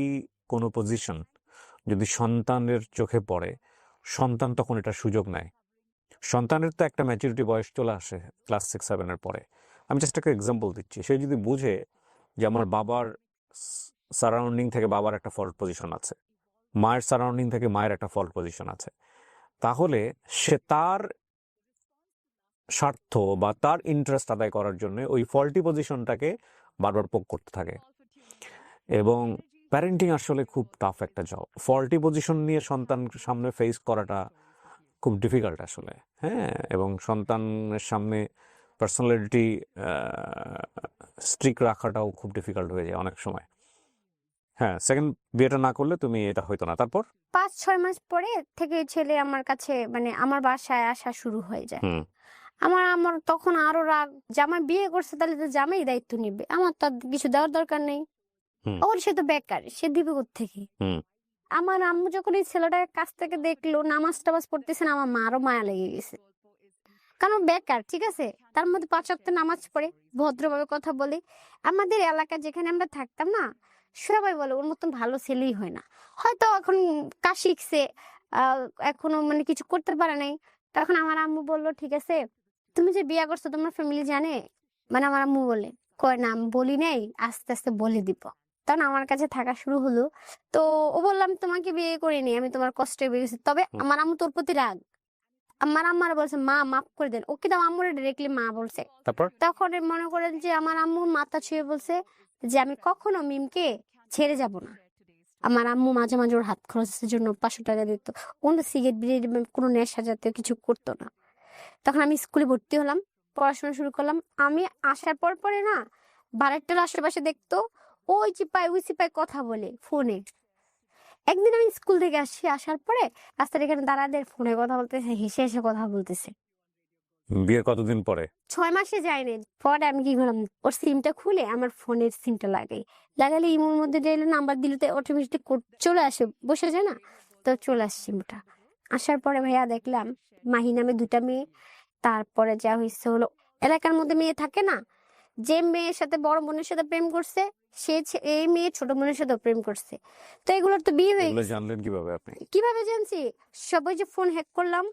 S2: কোনো পজিশন যদি সন্তানের চোখে পড়ে, সন্তান তখন এটা সুযোগ নেয়। সন্তানের তো একটা ম্যাচুরিটি বয়স চলে আসে ক্লাস 6-7 পরে। আমি জাস্ট একটা এক্সাম্পল দিচ্ছি, সে যদি বুঝে যে আমার বাবার সারাউন্ডিং থেকে বাবার একটা ফল্ট পজিশন আছে, মায়ের সারাউন্ডিং থেকে মায়ের একটা ফল্ট পজিশন আছে, তাহলে সে তার স্বার্থ বা তার ইন্টারেস্ট আদায় করার জন্য ওই ফল্টি পজিশনটাকে বারবার পোক করতে থাকে। এবং প্যারেন্টিং আসলে খুব টাফ একটা জব। ফল্টি পজিশন নিয়ে সন্তান সামনে ফেস করাটা খুব ডিফিকাল্ট আসলে। হ্যাঁ, এবং সন্তানের সামনে পার্সোনালিটি স্ট্রিক রাখাটাও খুব ডিফিকাল্ট হয়ে যায় অনেক সময়। হ্যাঁ, সেকেন্ড বিয়েটা না করলে তুমি এটা হইতো না। তারপর
S1: 5-6 মাস পরে থেকে ছেলে আমার কাছে মানে আমার বাসায় আসা শুরু হয়ে যায়।
S2: হুম
S1: আমার তখন আরো রাগ, জামাই বিয়ে করছে তাহলে তো জামাই দায়িত্ব নিবে, আমার তো আর কিছু দেওয়ার দরকার নেই।
S2: হুম
S1: ওর সে তো বেকার, সে দিবে কোত্থেকে?
S2: হুম
S1: আমার আম্মু যখন এই ছেলেটার কাছ থেকে দেখলো নামাজ টামাজ পড়তেছে না, আমার মারও মায়া লেগে গেছে, কারণ বেকার, ঠিক আছে, তার মধ্যে 5 ওয়াক্ত নামাজ পড়ে, ভদ্রভাবে কথা বলে। আমাদের এলাকা যেখানে আমরা থাকতাম না, সবাই বলে ওর মতন ভালো ছেলেই হয় না। হয়তো এখন কাজ শিখছে, আহ এখনো মানে কিছু করতে পারে নাই। তখন আমার আম্মু বললো ঠিক আছে, তুমি যে বিয়ে করছো তোমার ফ্যামিলি জানে? মানে আমার আম্মু বলে, কয় না আমি বলি নাই, আস্তে আস্তে বলে দিব। তখন আমার কাছে থাকা শুরু হলো। তো ও বললাম তোমাকে বিয়ে করিনি, আমি তোমার কষ্টে বিয়ে করছি, তবে
S2: হুম।
S1: আমার আম্মু তোর প্রতি রাগ। আমার আম্মার বলছে মা মাফ করে দেন, ওকে তো আম্মুরে ডিরেক্টলি মা বলছে।
S2: তারপর
S1: তখন মনে করেন যে আমার আম্মু মাথা ছুঁয়ে বলছে যে আমি কখনো মিমকে ছেড়ে যাব না। আমার আম্মু মাঝে মাঝে ওর হাত খরচের জন্য 500 টাকা দিত, কোনো সিগারেট বিড়ি কোনো নেশা জাতীয় কিছু করতো না। তখন আমি স্কুলে ভর্তি হলাম, পড়াশোনা শুরু করলাম। আমি আসার পর পরে না, বাড়িটার আশেপাশে দেখতো ওই চিপায় ওই চিপায় কথা বলে ফোনে। একদিন আমি স্কুল থেকে আসার পরে রাস্তার এখানে দাঁড়াদের ফোনে কথা বলতেছে, হেসে হেসে কথা বলতেছে।
S2: বিয়ের কতদিন পরে?
S1: 6 মাসে যায়নি। পরে আমি কি করলাম, ওর সিমটা খুলে আমার ফোনের সিমটা লাগালে ইমোর মধ্যে দিলে নাম্বার দিলে তো অটোমেটিক চলে আসে, বসে যায় না? তো চলে আসে সিমটা। আসার পরে ভাইয়া দেখলাম মাহি নামে 2টা মেয়ে। তারপরে যা হয়েছে হলো, এলাকার মধ্যে মেয়ে থাকে না, যে মেয়ের সাথে বড় বোনের সাথে প্রেম করছে, এই মেয়ে ছোট বোনের সাথে প্রেম করছে। তো এগুলোর তো বিয়ে হয়ে
S2: এগুলো
S1: গেছে।
S2: জানলেন কিভাবে আপনি?
S1: কিভাবে জানছি? সবাই যে ফোন হ্যাক করলাম,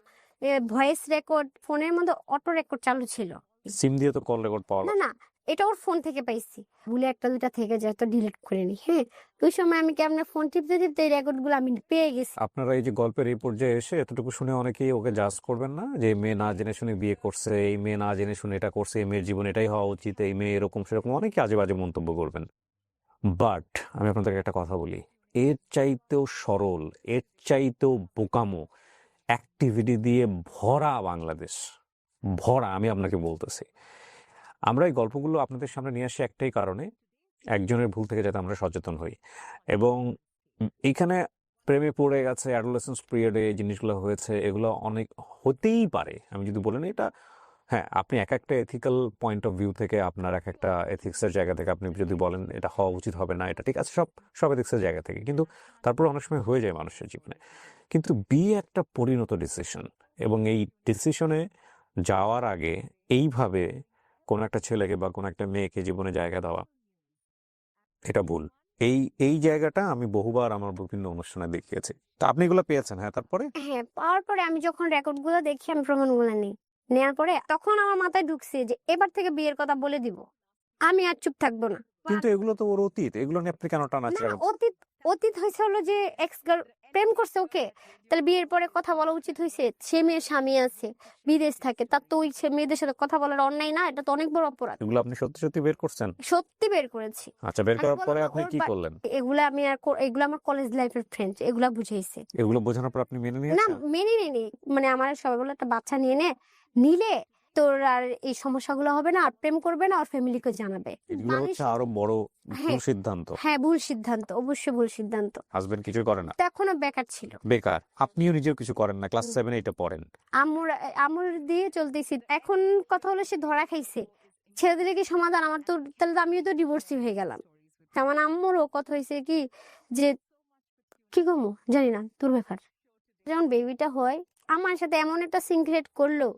S1: ভয়েস রেকর্ড, ফোনের মধ্যে অটো রেকর্ড চালু ছিল।
S2: সিম দিয়ে তো কল রেকর্ড পাওয়া
S1: না না, এটা ওর ফোন থেকে পাইছি, ভুলে 1-2টা থেকে যায় তো ডিলিট করে নি। হ্যাঁ, ওই সময় আমি কেমন ফোন টিপতে টিপতে এই রেকর্ড গুলো আমি পেয়ে গেছি।
S2: আপনারা এই যে গল্পের এই পর্যায়ে এসে এতটুকু শুনে অনেকেই ওকে জাজ করবেন না, যে এই মেয়ে না জেনে শুনে বিয়ে করছে, এই মেয়ে না জেনে শুনে এটা করছে, এই মেয়ের জীবন এটাই হওয়া উচিত, এই মেয়ে এরকম সেরকম, অনেকে আজে বাজে মন্তব্য করবেন। বাট আমি আপনাদেরকে একটা কথা বলি, এর চাইতেও সরল, এর চাইতেও বোকামো অ্যাক্টিভিটি দিয়ে ভরা বাংলাদেশ, ভরা। আমি আপনাকে বলতেছি, আমরা এই গল্পগুলো আপনাদের সামনে নিয়ে আসি একটাই কারণে, একজনের ভুল থেকে যাতে আমরা সচেতন হই। এবং এইখানে প্রেমে পড়ে গেছে, অ্যাডোলেসেন্স পিরিয়ডে এই জিনিসগুলো হয়েছে, এগুলো অনেক হতেই পারে। আমি যদি বলেন এটা, হ্যাঁ, আপনি এক একটা এথিক্যাল পয়েন্ট অফ ভিউ থেকে, আপনার এক একটা এথিক্সের জায়গা থেকে আপনি যদি বলেন এটা হওয়া উচিত হবে না, এটা ঠিক আছে, সব সব এথিক্সের জায়গা থেকে, কিন্তু তারপর অনেক সময় হয়ে যায় মানুষের জীবনে। কিন্তু বিয়ে একটা পরিণত ডিসিশন, এবং এই ডিসিশনে যাওয়ার আগে এইভাবে কোনো একটা ছেলেকে বা কোনো একটা মেয়েকে জীবনে জায়গা দেওয়া, এটা ভুল। এই জায়গাটা আমি বহুবার আমার বিভিন্ন অনুষ্ঠানে দেখিয়েছি। তা আপনি এগুলো পেয়েছেন? হ্যাঁ, তারপরে
S1: হ্যাঁ, পাওয়ার পরে আমি যখন রেকর্ড গুলো দেখি, আমি প্রমাণগুলো নেই। নেওয়ার পরে তখন আমার মাথায় ঢুকছে যে এবার থেকে বিয়ের কথা বলে দিব, আমি আর চুপ থাকবো না।
S2: কিন্তু এগুলো তো ওর অতীত, এগুলো নিয়ে আপনি কেন
S1: না
S2: টানাচ্ছেন?
S1: অতীত অতীত হয়েছে হলো যে এক্স গার্ল প্রেম করছে ওকে, তাহলে বিয়ের পরে কথা বলা উচিত হয়েছে। সে মেয়ের স্বামী আছে, বিদেশ থাকে, তার তো ওই সে মেয়েদের সাথে কথা বলার অন্যায় না? এটা তো অনেক বড় অপরাধ।
S2: এগুলো আপনি সত্যি সত্যি বের করছেন?
S1: সত্যি বের করেছি।
S2: আচ্ছা, বের
S1: আমি
S2: করার
S1: বললাম
S2: পরে
S1: না
S2: আপনি
S1: ওর
S2: কি করলেন?
S1: এগুলা আমি আর এগুলো আমার কলেজ লাইফের ফ্রেন্ড, এগুলা বুঝাইছে।
S2: এগুলো বোঝানোর পর আপনি মেনে
S1: না
S2: নিয়েছেন?
S1: মেনে নেই, মানে আমার সবাই বলে একটা বাচ্চা নিলে তোর আর এই সমস্যাগুলো হবে না, আর প্রেম করবে না, আর ফ্যামিলিকে জানাবে।
S2: এগুলো
S1: মানুষ
S2: হচ্ছে আরো বড় ভুল
S1: হ্যাঁ
S2: সিদ্ধান্ত।
S1: হ্যাঁ ভুল সিদ্ধান্ত, অবশ্যই ভুল সিদ্ধান্ত।
S2: হাজবেন্ড কিছুই করে না,
S1: তো এখনো বেকার ছিল।
S2: বেকার। আপনিও নিজেও কিছু করেন না, ক্লাস 7-8 পড়েন।
S1: আমুর আমুর দিয়ে চলতেছি। এখন কথা হলো সে ধরা খাইছে, ছেড়ে দিলে কি সমাধান? আমার তো তাহলে তো আমিও তো ডিভোর্সি হয়ে গেলাম। তেমন আম্মুরও কথা হয়েছে কি যে কি কমু জানি না, তোর ব্যাপার। যখন বেবিটা হয় আমার সাথে এমন একটা সিনক্রেট করলো,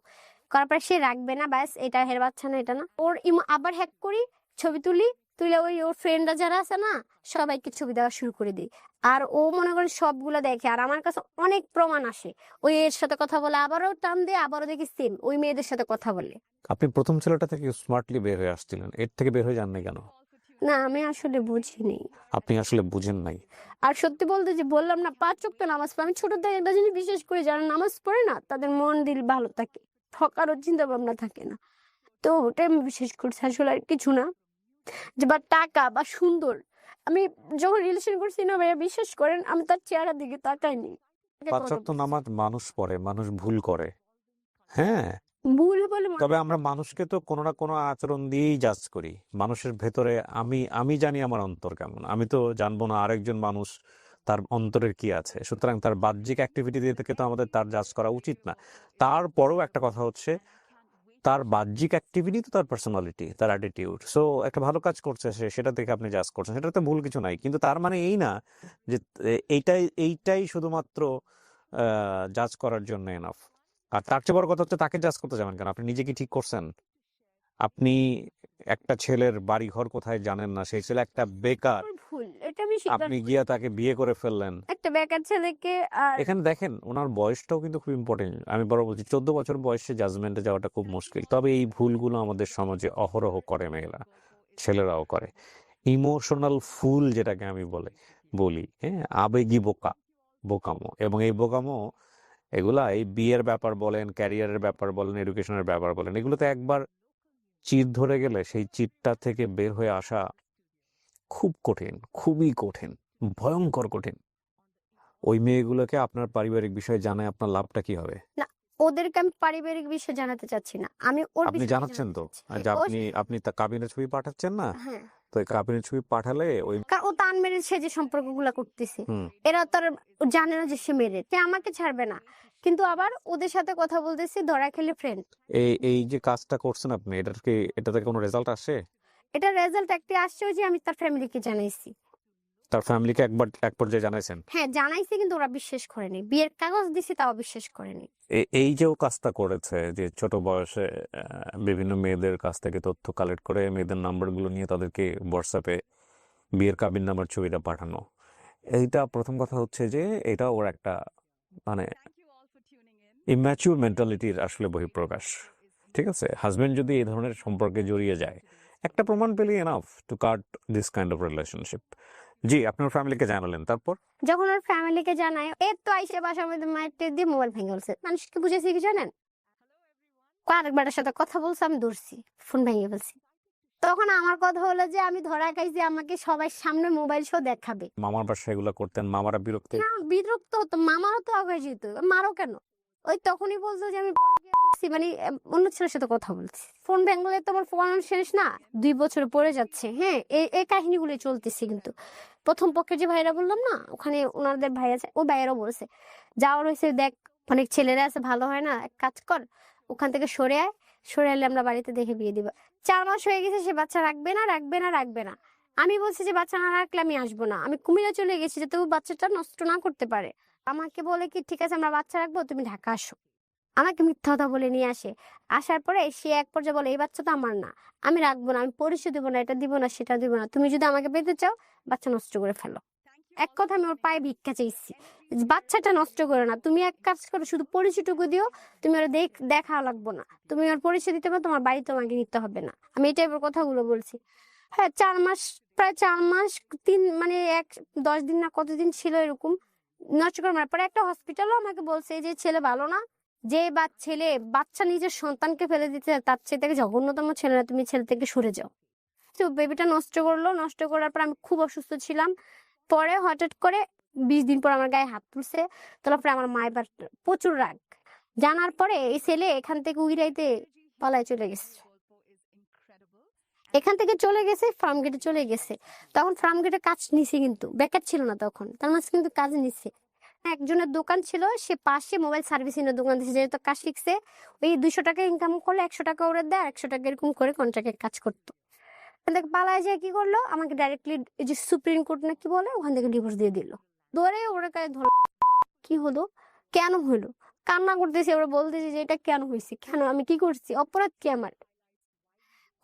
S1: করার পর সে রাখবে না, ব্যাস এটা হের বাচ্চা না, এটা না ওর আবার হ্যাক করি, ছবি তুলে ওই ওর ফ্রেন্ডরা যারা আছে না সবাইকে ছবি দেওয়া শুরু করে দিই। আর ও মনে করে সবগুলো দেখে, আর আমার কাছে অনেক প্রমাণ আসে। ওই এর সাথে কথা বলে আবারও টান দিয়ে, আবারও দেখি সেম ওই মেয়েদের সাথে কথা বলে।
S2: আপনি প্রথম ছেলেটা থেকে স্মার্টলি বের হয়ে আসছিলেন, এর থেকে বের হয়ে যাননি কেন?
S1: না আমি আসলে বুঝিনি।
S2: আপনি আসলে বুঝেন নাই।
S1: আর সত্যি বলতে যে বললাম না 5 ওয়াক্ত নামাজ পড়ে, আমি ছোট থেকে একটা জিনিস বিশেষ করে যারা নামাজ পড়ে না তাদের মন দিল ভালো থাকে, ঠকারও চিন্তা ভাবনা থাকে না। তো ওটাই আমি বিশেষ করছি, আসলে আর কিছু না। যে বা টাকা বা সুন্দর, আমি যখন রিলেশন করছি না ভাইয়া, বিশ্বাস করেন আমি তার চেহারার দিকে তাকাইনি।
S2: 5 ওয়াক্ত নামাজ মানুষ পড়ে, মানুষ ভুল করে। হ্যাঁ,
S1: ভুল বলে
S2: তবে আমরা মানুষকে তো কোনো না কোনো আচরণ দিয়েই জাজ করি। মানুষের ভেতরে আমি জানি আমার অন্তর কেমন, আমি তো জানবো না আরেকজন মানুষ তার অন্তরের কি আছে। সুতরাং তার বাহ্যিক অ্যাক্টিভিটি দিয়ে থেকে তো আমাদের তার জাজ করা উচিত না। তারপরেও একটা কথা হচ্ছে, তার বাহ্যিক অ্যাক্টিভিটি তো তার পার্সোনালিটি, তার অ্যাটিটিউড। সো একটা ভালো কাজ করছে সে, সেটা দেখে আপনি জাজ করছেন, সেটাতে ভুল কিছু নাই। কিন্তু তার মানে এই না যে এইটাই শুধুমাত্র জাজ করার জন্য এনাফ। আর তার চেয়ে বড় কথা হচ্ছে, তাকে জাজ করতে যাবেন কেন? আপনি নিজে কি ঠিক করছেন? আপনি একটা ছেলের বাড়ি ঘর কোথায় জানেন না, সেই ছেলে একটা বেকার,
S1: ভুল, এটা আমি স্বীকার
S2: আপনি
S1: করি।
S2: গিয়া তাকে বিয়ে করে ফেললেন।
S1: একটা বেকার ছেলেকে আর
S2: এখানে দেখেন ওনার বয়সটাও কিন্তু খুব ইম্পর্টেন্ট। আমি বড় বলছি, 14 বছর বয়সে জাজমেন্টে যাওয়াটা খুব মুশকিল। তবে এই ভুলগুলো আমাদের সমাজে অহরহ করে মেয়েরা, ছেলেরাও করে। ইমোশনাল ফুল যেটাকে আমি বলি, হ্যাঁ, আবেগী বোকামো। এবং এই বোকামো এগুলা এই বিয়ের ব্যাপার বলেন, ক্যারিয়ারের ব্যাপার বলেন, এডুকেশনের ব্যাপার বলেন, এগুলোতে একবার চির ধরে গেলে সেই চিরটা থেকে বের হয়ে আসা খুব কঠিন, খুবই কঠিন, ভয়ঙ্কর কঠিন। ওই মেয়েগুলোকে আপনার পারিবারিক বিষয় জানায় আপনার লাভটা কি হবে?
S1: না, ওদেরকে আমি পারিবারিক বিষয় জানাতে চাচ্ছি না, আমি ওর
S2: আপনি
S1: বিষয়ে
S2: জানাচ্ছেন
S1: জানাতে
S2: তো
S1: চাচ্ছি।
S2: যে আপনি তা কাবিনের ছবি পাঠাচ্ছেন না?
S1: হ্যাঁ,
S2: তো এই কাবিনের ছবি পাঠালে ওই
S1: কারণ ও তান মেরে সে যে সম্পর্কগুলা করতেছে,
S2: হুম
S1: এরা তার জানে না যে সে মেরে, সে আমাকে ছাড়বে না, কিন্তু আবার ওদের সাথে কথা বলতেছি ধরা খেলে ফ্রেন্ড।
S2: এই যে কাজটা করছেন আপনি, এটাতে কোনো রেজাল্ট আসে?
S1: এটা রেজাল্ট একটা আসছে, ওই যে আমি তার ফ্যামিলিকে জানাইছি।
S2: তার ফ্যামিলিকে এক পর্যায়ে জানাইছেন?
S1: হ্যাঁ জানাইছি, কিন্তু ওরা বিশ্বাস করেনি, বিয়ের কাগজ দিছি তাও বিশ্বাস করেনি।
S2: এই যে ও কাজটা করেছে, যে ছোট বয়সে বিভিন্ন মেয়েদের কাছ থেকে তথ্য কালেক্ট করে মেয়েদের নাম্বারগুলো নিয়ে তাদেরকে হোয়াটসঅ্যাপে বিয়ের কাবিন নাম্বার ছবিটা পাঠানো, এইটা প্রথম কথা হচ্ছে যে এটা ওর একটা মানে ইম্যাচিউর মেন্টালিটির আসলে বহিঃপ্রকাশ। ঠিক আছে, হাজবেন্ড যদি এই ধরনের সম্পর্কে জড়িয়ে যায়, একটা প্রমাণ পেলেই enough to cut this kind of relationship. জি, আপনার ফ্যামিলিকে জানালেন, তারপর?
S1: যখন ওর ফ্যামিলিকে জানায়, এর তো আইসে বাসার মধ্যে মায়ের টের দিয়ে মোবাইল ভেঙে ফেলছে। মানুষকে বুঝেছি কি জানেন, আরেকবারের সাথে কথা বলছে, আমি ধরছি, ফোন ভেঙে ফেলছি। তখন আমার কথা হলো যে আমি ধরা খাইছি, আমাকে সবাই সামনে মোবাইল শো দেখাবে।
S2: মামার বাসায় এগুলো করতেন, মামারা বিরক্ত?
S1: না বিরক্ত হতো, মামারও তো আগে যেত, মারো কেন? ওই তখনই বলতো যে আমি পরকীয়া করছি, মানে অন্য ছেলের সাথে কথা বলছি। ফোন ভেঙলে তো আমার ফোন শেষ না, 2 বছর পরে যাচ্ছে। হ্যাঁ, এই কাহিনীগুলো চলতেছে। কিন্তু প্রথম পক্ষের যে ভাইরা বললাম না, ওখানে ওনাদের ভাই আছে, ও ভাইয়েরও বলছে যাওয়ার হয়েছে, দেখ অনেক ছেলেরা আছে, ভালো হয় না, এক কাজ কর, ওখান থেকে সরে আয়, সরে এলে আমরা বাড়িতে দেখে বিয়ে দিব। 4 মাস হয়ে গেছে, সে বাচ্চা রাখবে না। আমি বলছি যে বাচ্চা না রাখলে আমি আসবো না, আমি কুমিল্লা চলে গেছি যাতে ও বাচ্চাটা নষ্ট না করতে পারে। আমাকে বলে কি ঠিক আছে আমরা বাচ্চা রাখবো, তুমি ঢাকা আসো। আমাকে মিথ্যা কথা বলে নিয়ে আসে। আসার পরে সে এক পর্যায়ে বলে এই বাচ্চা তো আমার না, আমি রাখবো না, আমি পরিচয় দিব না, এটা দিব না, সেটা দিব না, তুমি যদি আমাকে পেতে চাও বাচ্চা নষ্ট করে ফেলো। এক কথা আমি ওর পায়ে ভিক্ষা চাইছি, বাচ্চাটা নষ্ট করে না, তুমি এক কাজ করো, শুধু পরিচয়টুকু দিও, তুমি ওরা দেখা লাগবো না, তুমি ওর পরিচয় দিতে পারো, তোমার বাড়ি তোমাকে নিতে হবে না। আমি এই টাইপের কথাগুলো বলছি। হ্যাঁ 4 মাস, প্রায় 4 মাস, মানে 10 দিন না কতদিন ছিল এরকম নষ্ট করে মারার পরে একটা হসপিটালও আমাকে বলছে যে ছেলে ভালো না, যে বাচ্চা নিজের সন্তানকে ফেলে দিতে তার চেয়ে থেকে জঘন্যতম ছেলে না, তুমি ছেলে থেকে সরে যাও। তো বেবিটা নষ্ট করলো, নষ্ট করার পর আমি খুব অসুস্থ ছিলাম। পরে হঠাৎ করে 20 দিন পর আমার গায়ে হাত তুলছে, তোলার পরে আমার মা এবার প্রচুর রাগ জানার পরে এই ছেলে এখান থেকে উইরাইতে পালায় চলে গেছে। এখান থেকে চলে গেছে, ফার্ম গেটে চলে গেছে। তখন ফার্ম গেটে কাজ নিছে, কিন্তু বেকার ছিল না তখন, তার মাঝে কিন্তু কাজ নিছে। একজনের দোকান ছিল, সে পাশে মোবাইল সার্ভিসিং এর দোকান দিচ্ছে, যেহেতু কাজ শিখছে ওই 200 টাকা ইনকাম করলে 100 টাকা ওরা দেয়, আর 100 টাকা এরকম করে কন্ট্রাক্টের কাজ করতো। ওখান থেকে পালায় যায় কি করলো, আমাকে ডাইরেক্টলি এই যে সুপ্রিম কোর্ট না কি বলে ওখান থেকে ডিভোর্স দিয়ে দিল। ধরে ওরা কাছে ধর কি হলো, কেন হলো, কান্না করতেছে, ওরা বলতেছে যে এটা কেন হয়েছে, কেন আমি কি করছি, অপরাধ কি আমার।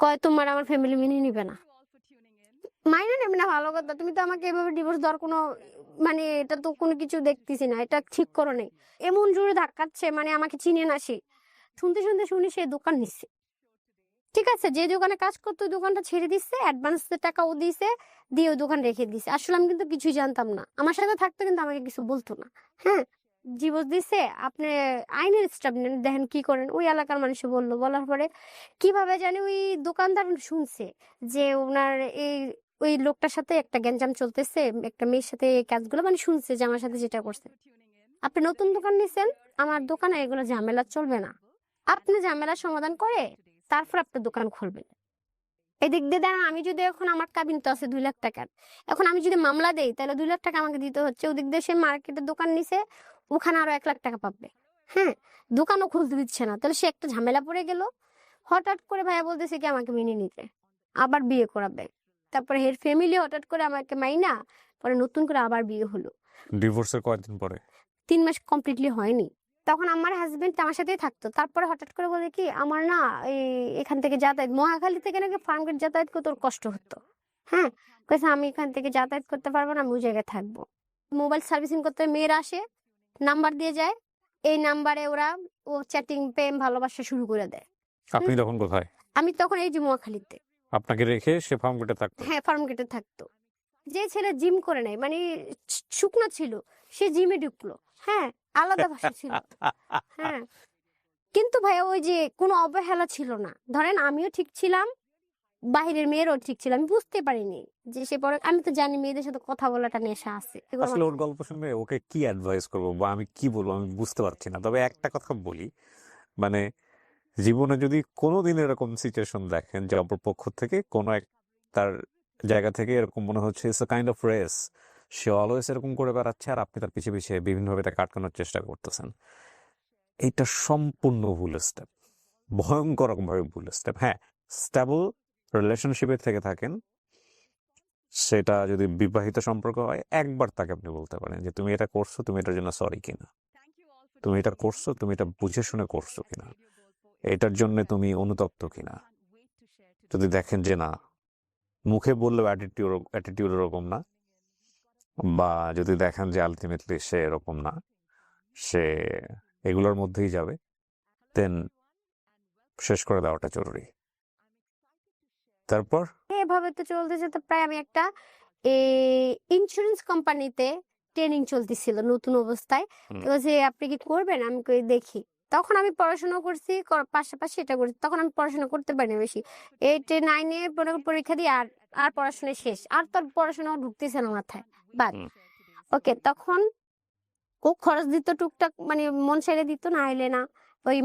S1: কয় তোমার আমার ফ্যামিলি মেনে নিবে না। মাইনে নেবে না ভালো কথা, তুমি তো আমাকে এভাবে ডিভোর্স দেওয়ার কোনো মানে এটা তো কোনো কিছু দেখতেছি না, এটা ঠিক করো নেই। এমন জোরে ধাক্কাচ্ছে, মানে আমাকে চিনে না সে। শুনতে শুনতে শুনি সে দোকান নিচ্ছে, ঠিক আছে, যে দোকানে কাজ করতো ওই দোকানটা ছেড়ে দিচ্ছে, অ্যাডভান্স টাকা ও দিয়েছে, দিয়ে ওই দোকান রেখে দিছে। আসলে আমি কিন্তু কিছুই জানতাম না, আমার সাথে থাকতো কিন্তু আমাকে কিছু বলতো না। হ্যাঁ ডিভোর্স দিছে, আপনি আইনের স্টাফ নেন, দেখেন কি করেন। ওই এলাকার মানুষ বললো, বলার পরে কিভাবে জানি ওই দোকানদার শুনছে যে ওনার এই ওই লোকটার সাথে একটা গ্যাঞ্জাম চলতেছে, একটা মেয়ের সাথে এই কাজগুলো, মানে শুনছে যে আমার সাথে যেটা করছে। আপনি নতুন দোকান নিছেন, আমার দোকানে এগুলো ঝামেলা চলবে না, আপনি ঝামেলার সমাধান করে তারপর আপনার দোকান খুলবেন। এদিক দিয়ে দেন, আমি যদি এখন আমার কাবিন তো আছে 2 লাখ টাকার, এখন আমি যদি মামলা দেই তাহলে 2 লাখ টাকা আমাকে দিতে হচ্ছে। ওদিক দিয়ে সে মার্কেটে দোকান নিছে, ওখানে আরো 1 লাখ টাকা পাবে। হ্যাঁ দোকানও খুলতে দিচ্ছে না, তাহলে সে একটা ঝামেলা পড়ে গেল। হঠাৎ করে ভাইয়া বলতেছে কি আমাকে মেনে নিতে, আবার বিয়ে করাবে। তারপরে এর ফ্যামিলি হঠাৎ করে আমাকে মাইনা, পরে নতুন করে আবার বিয়ে হলো।
S2: ডিভোর্সের কয়েকদিন পরে
S1: 3 মাস কমপ্লিটলি হয়নি, তখন আমার হাজবেন্ড আমার সাথেই থাকতো। তারপরে হঠাৎ করে বলে কি আমার না এই এখান থেকে যাতায়াত, মহাখালী থেকে নাকি ফার্মগেট যাতায়াত করতে ওর কষ্ট হতো। হ্যাঁ কইছে আমি এখান থেকে যাতায়াত করতে পারবো না, আমি ওই জায়গায় থাকবো। মোবাইল সার্ভিসিং করতে মেয়েরা আসে, নাম্বার দিয়ে যায়, এই নাম্বারে ওরা ও চ্যাটিং প্রেম ভালোবাসা শুরু করে দেয়।
S2: আপনি তখন কোথায়?
S1: আমি তখন এই যে মহাখালীতে।
S2: আপনাকে রেখে সে ফার্ম গেটে থাকতো?
S1: হ্যাঁ ফার্মগেটে থাকতো। যে ছেলে জিম করে নাই, মানে শুকনা ছিল, সে জিমে ঢুকলো। হ্যাঁ আলাদা ভাষা ছিল। হ্যাঁ কিন্তু ভাই ওই যে কোনো অবহেলা ছিল না, ধরেন আমিও ঠিক ছিলাম, বাহিরের মেয়েরও ঠিক ছিল, আমি বুঝতে পারিনি যে সে পরে। আমি তো জানি মেয়েদের সাথে কথা বলাটা নেশা আছে।
S2: আসলে ওর গল্প শুনবে ওকে কি অ্যাডভাইস করবো বা আমি কি বলবো আমি বুঝতে পারছি না। তবে একটা কথা বলি, মানে জীবনে যদি কোনোদিন এরকম সিচুয়েশন দেখেন যে অপর পক্ষ থেকে কোনো এক তার জায়গা থেকে এরকম মনে হচ্ছে it's a kind of race, say always এরকম করে বেড়াচ্ছে আর আপনি তার পিছিয়ে পিছিয়ে বিভিন্নভাবে এটা কাটানোর চেষ্টা করতেছেন, এইটা সম্পূর্ণ ভুল স্টেপ, ভয়ঙ্কর রকম ভাবে ভুল স্টেপ। হ্যাঁ স্টেবল রিলেশনশিপে থেকে থাকেন, সেটা যদি বিবাহিত সম্পর্ক হয়, একবার তাকে আপনি বলতে পারেন যে তুমি এটা করছো, তুমি এটার জন্য সরি কিনা, তুমি এটা করছো, তুমি এটা বুঝে শুনে করছো কিনা, এটার জন্য তুমি অনুতপ্ত কিনা। যদি দেখেন যে না, মুখে বললেও অ্যাটিটিউড এরকম না, বা যদি দেখেন যে আলটিমেটলি সে এরকম না, সে এগুলোর মধ্যেই যাবে, দেন শেষ করে দেওয়াটা জরুরি। তারপর
S1: এভাবে তো চলতে যেতে প্রায় আমি একটা ইন্স্যুরেন্স কোম্পানিতে ট্রেনিং চলতেছিল নতুন অবস্থায়।
S2: হুম।
S1: তো যে আপনি কি করবেন, আমি কই দেখি। তখন আমি পড়াশোনা করছি, পাশাপাশি এটা করছি। তখন আমি পড়াশোনা করতে পারিনি বেশি, 8 9 পরীক্ষা দিয়ে আর আর পড়াশোনা শেষ, আর তোর পড়াশোনা ঢুকতেছে না মাথায়, বাদ।
S2: হুম।
S1: ওকে তখন ও খরচ দিত টুকটাক, মানে মন ছেড়ে দিত, না হইলে না। ওই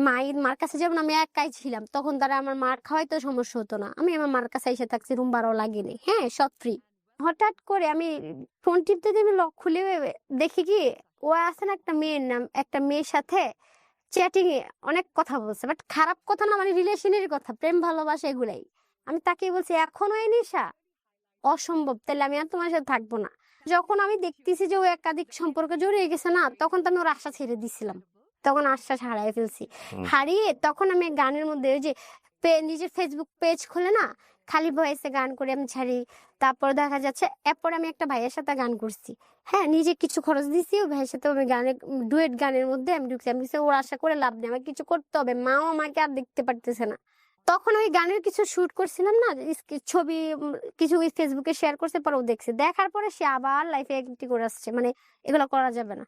S1: মার কাছে যেমন আমি একাই ছিলাম, তখন তারা আমার মার খাওয়াইতে সমস্যা হতো না, আমি আমার মার কাছে এসে থাকছি, রুম ভাড়াও লাগেনি, হ্যাঁ সব ফ্রি। হঠাৎ করে আমি ফোন টিপতে আমি লক খুলে দেখি কি ও আছে না একটা মেয়ের সাথে চ্যাটিং এ অনেক কথা বলছে, বাট খারাপ কথা না, মানে রিলেশনের কথা, প্রেম ভালোবাসা এগুলাই। আমি তাকে বলছি এখনো এই নেশা, অসম্ভব, তাহলে আমি আর তোমার সাথে থাকবো না। যখন আমি দেখতেছি যে ও একাধিক সম্পর্কে জড়িয়ে গেছে না, তখন তো আমি ওর আশা ছেড়ে দিছিলাম, তখন আশ্বাস হারাই ফেলছি। হারিয়ে তখন আমি গানের মধ্যে ওই যে নিজের ফেসবুক পেজ খুলে না, খালি ভয়েসে গান করে আমি ছাড়ি। তারপর দেখা যাচ্ছে এরপর আমি একটা ভাইয়ের সাথে গান করছি, হ্যাঁ নিজে কিছু খরচ দিছি, ও ভাইয়ের সাথে আমি ডুয়েট গানের মধ্যে আমি ঢুকছি। আমি ওর আশা করে লাভ নেই, আমার কিছু করতে হবে, মাও আমাকে আর দেখতে পারতেছে না। তখন ওই গানের কিছু শুট করছিলাম না, ছবি কিছু ফেসবুকে শেয়ার করছে, পরে ও দেখছে, দেখার পরে সে আবার লাইফে অ্যাক্টিভ করে আসছে, মানে এগুলো করা যাবে না।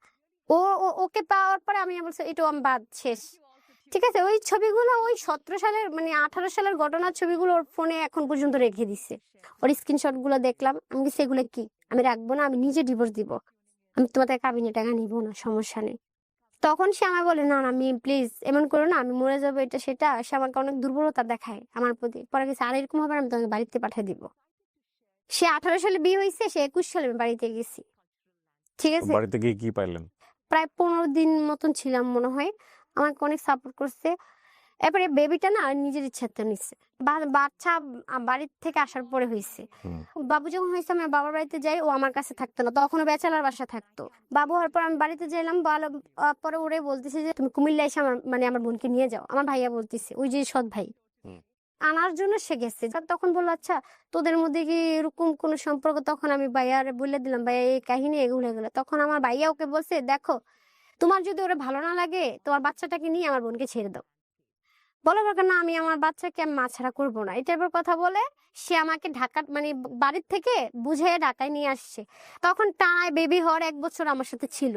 S1: ওকে পাওয়ার পরে আমি বলছি এটাও আমি বাদ, শেষ। ঠিক আছে, ওই ছবিগুলো ওই 17 সালের মানে 18 সালের ঘটনার ছবিগুলো ওর ফোনে এখন পর্যন্ত রেখে দিছে। ওর স্ক্রিনশট গুলো দেখলাম, আমি বলছি এগুলো কি, আমি রাখবো না, আমি নিজে ডিভোর্স দিব, আমি তোমাদের কাবিনে টাকা নিবো না, সমস্যা নেই। তখন সে আমায় বলে না না আমি প্লিজ এমন করো না, আমি মরে যাবো, এটা সেটা। সে আমাকে অনেক দুর্বলতা দেখায় আমার প্রতি, পরে গেছে আর এরকম হবে না, আমি তোমাকে বাড়িতে পাঠিয়ে দিব। সে 18 সালে বিয়ে হয়েছে, সে 21 সালে আমি বাড়িতে গেছি। ঠিক আছে,
S2: বাড়িতে গিয়ে কি পাইলেন?
S1: প্রায় 15 দিন মতন ছিলাম মনে হয়, আমাকে অনেক সাপোর্ট করছে। এরপরে বেবিটা না নিজের ইচ্ছাতে নিচ্ছে, বাচ্চা বাড়ির থেকে আসার পরে হয়েছে।
S2: হুম।
S1: বাবু যখন হয়েছে আমি বাবার বাড়িতে যাই, ও আমার কাছে থাকতো না, তখনও ব্যাচেলার বাসা থাকতো। বাবু হওয়ার পর আমি বাড়িতে যাইলাম, পরে ওরে বলতেছে যে তুমি কুমিল্লা এসে আমার বোনকে নিয়ে যাও। আমার ভাইয়া বলতেছে, ওই যে সৎ ভাই,
S2: হুম।
S1: আনার জন্য সে গেছে। তখন বললো আচ্ছা তোদের মধ্যে কি এরকম কোন সম্পর্ক? তখন আমি ভাইয়ার বলে দিলাম, ভাইয়া এই কাহিনী এগুলো এগুলো। তখন আমার ভাইয়া ওকে বলছে, দেখো তোমার যদি ওরা ভালো না লাগে, তোমার বাচ্চাটাকে নিয়ে আমার বোনকে ছেড়ে দাও। বলো দরকার না, আমি আমার বাচ্চাকে আমি মাছাড়া করবো না, এই টাইপের কথা বলে সে আমাকে ঢাকা মানে বাড়ির থেকে বুঝে ঢাকায় নিয়ে আসছে। তখন টানায় বেবি হওয়ার 1 বছর আমার সাথে ছিল।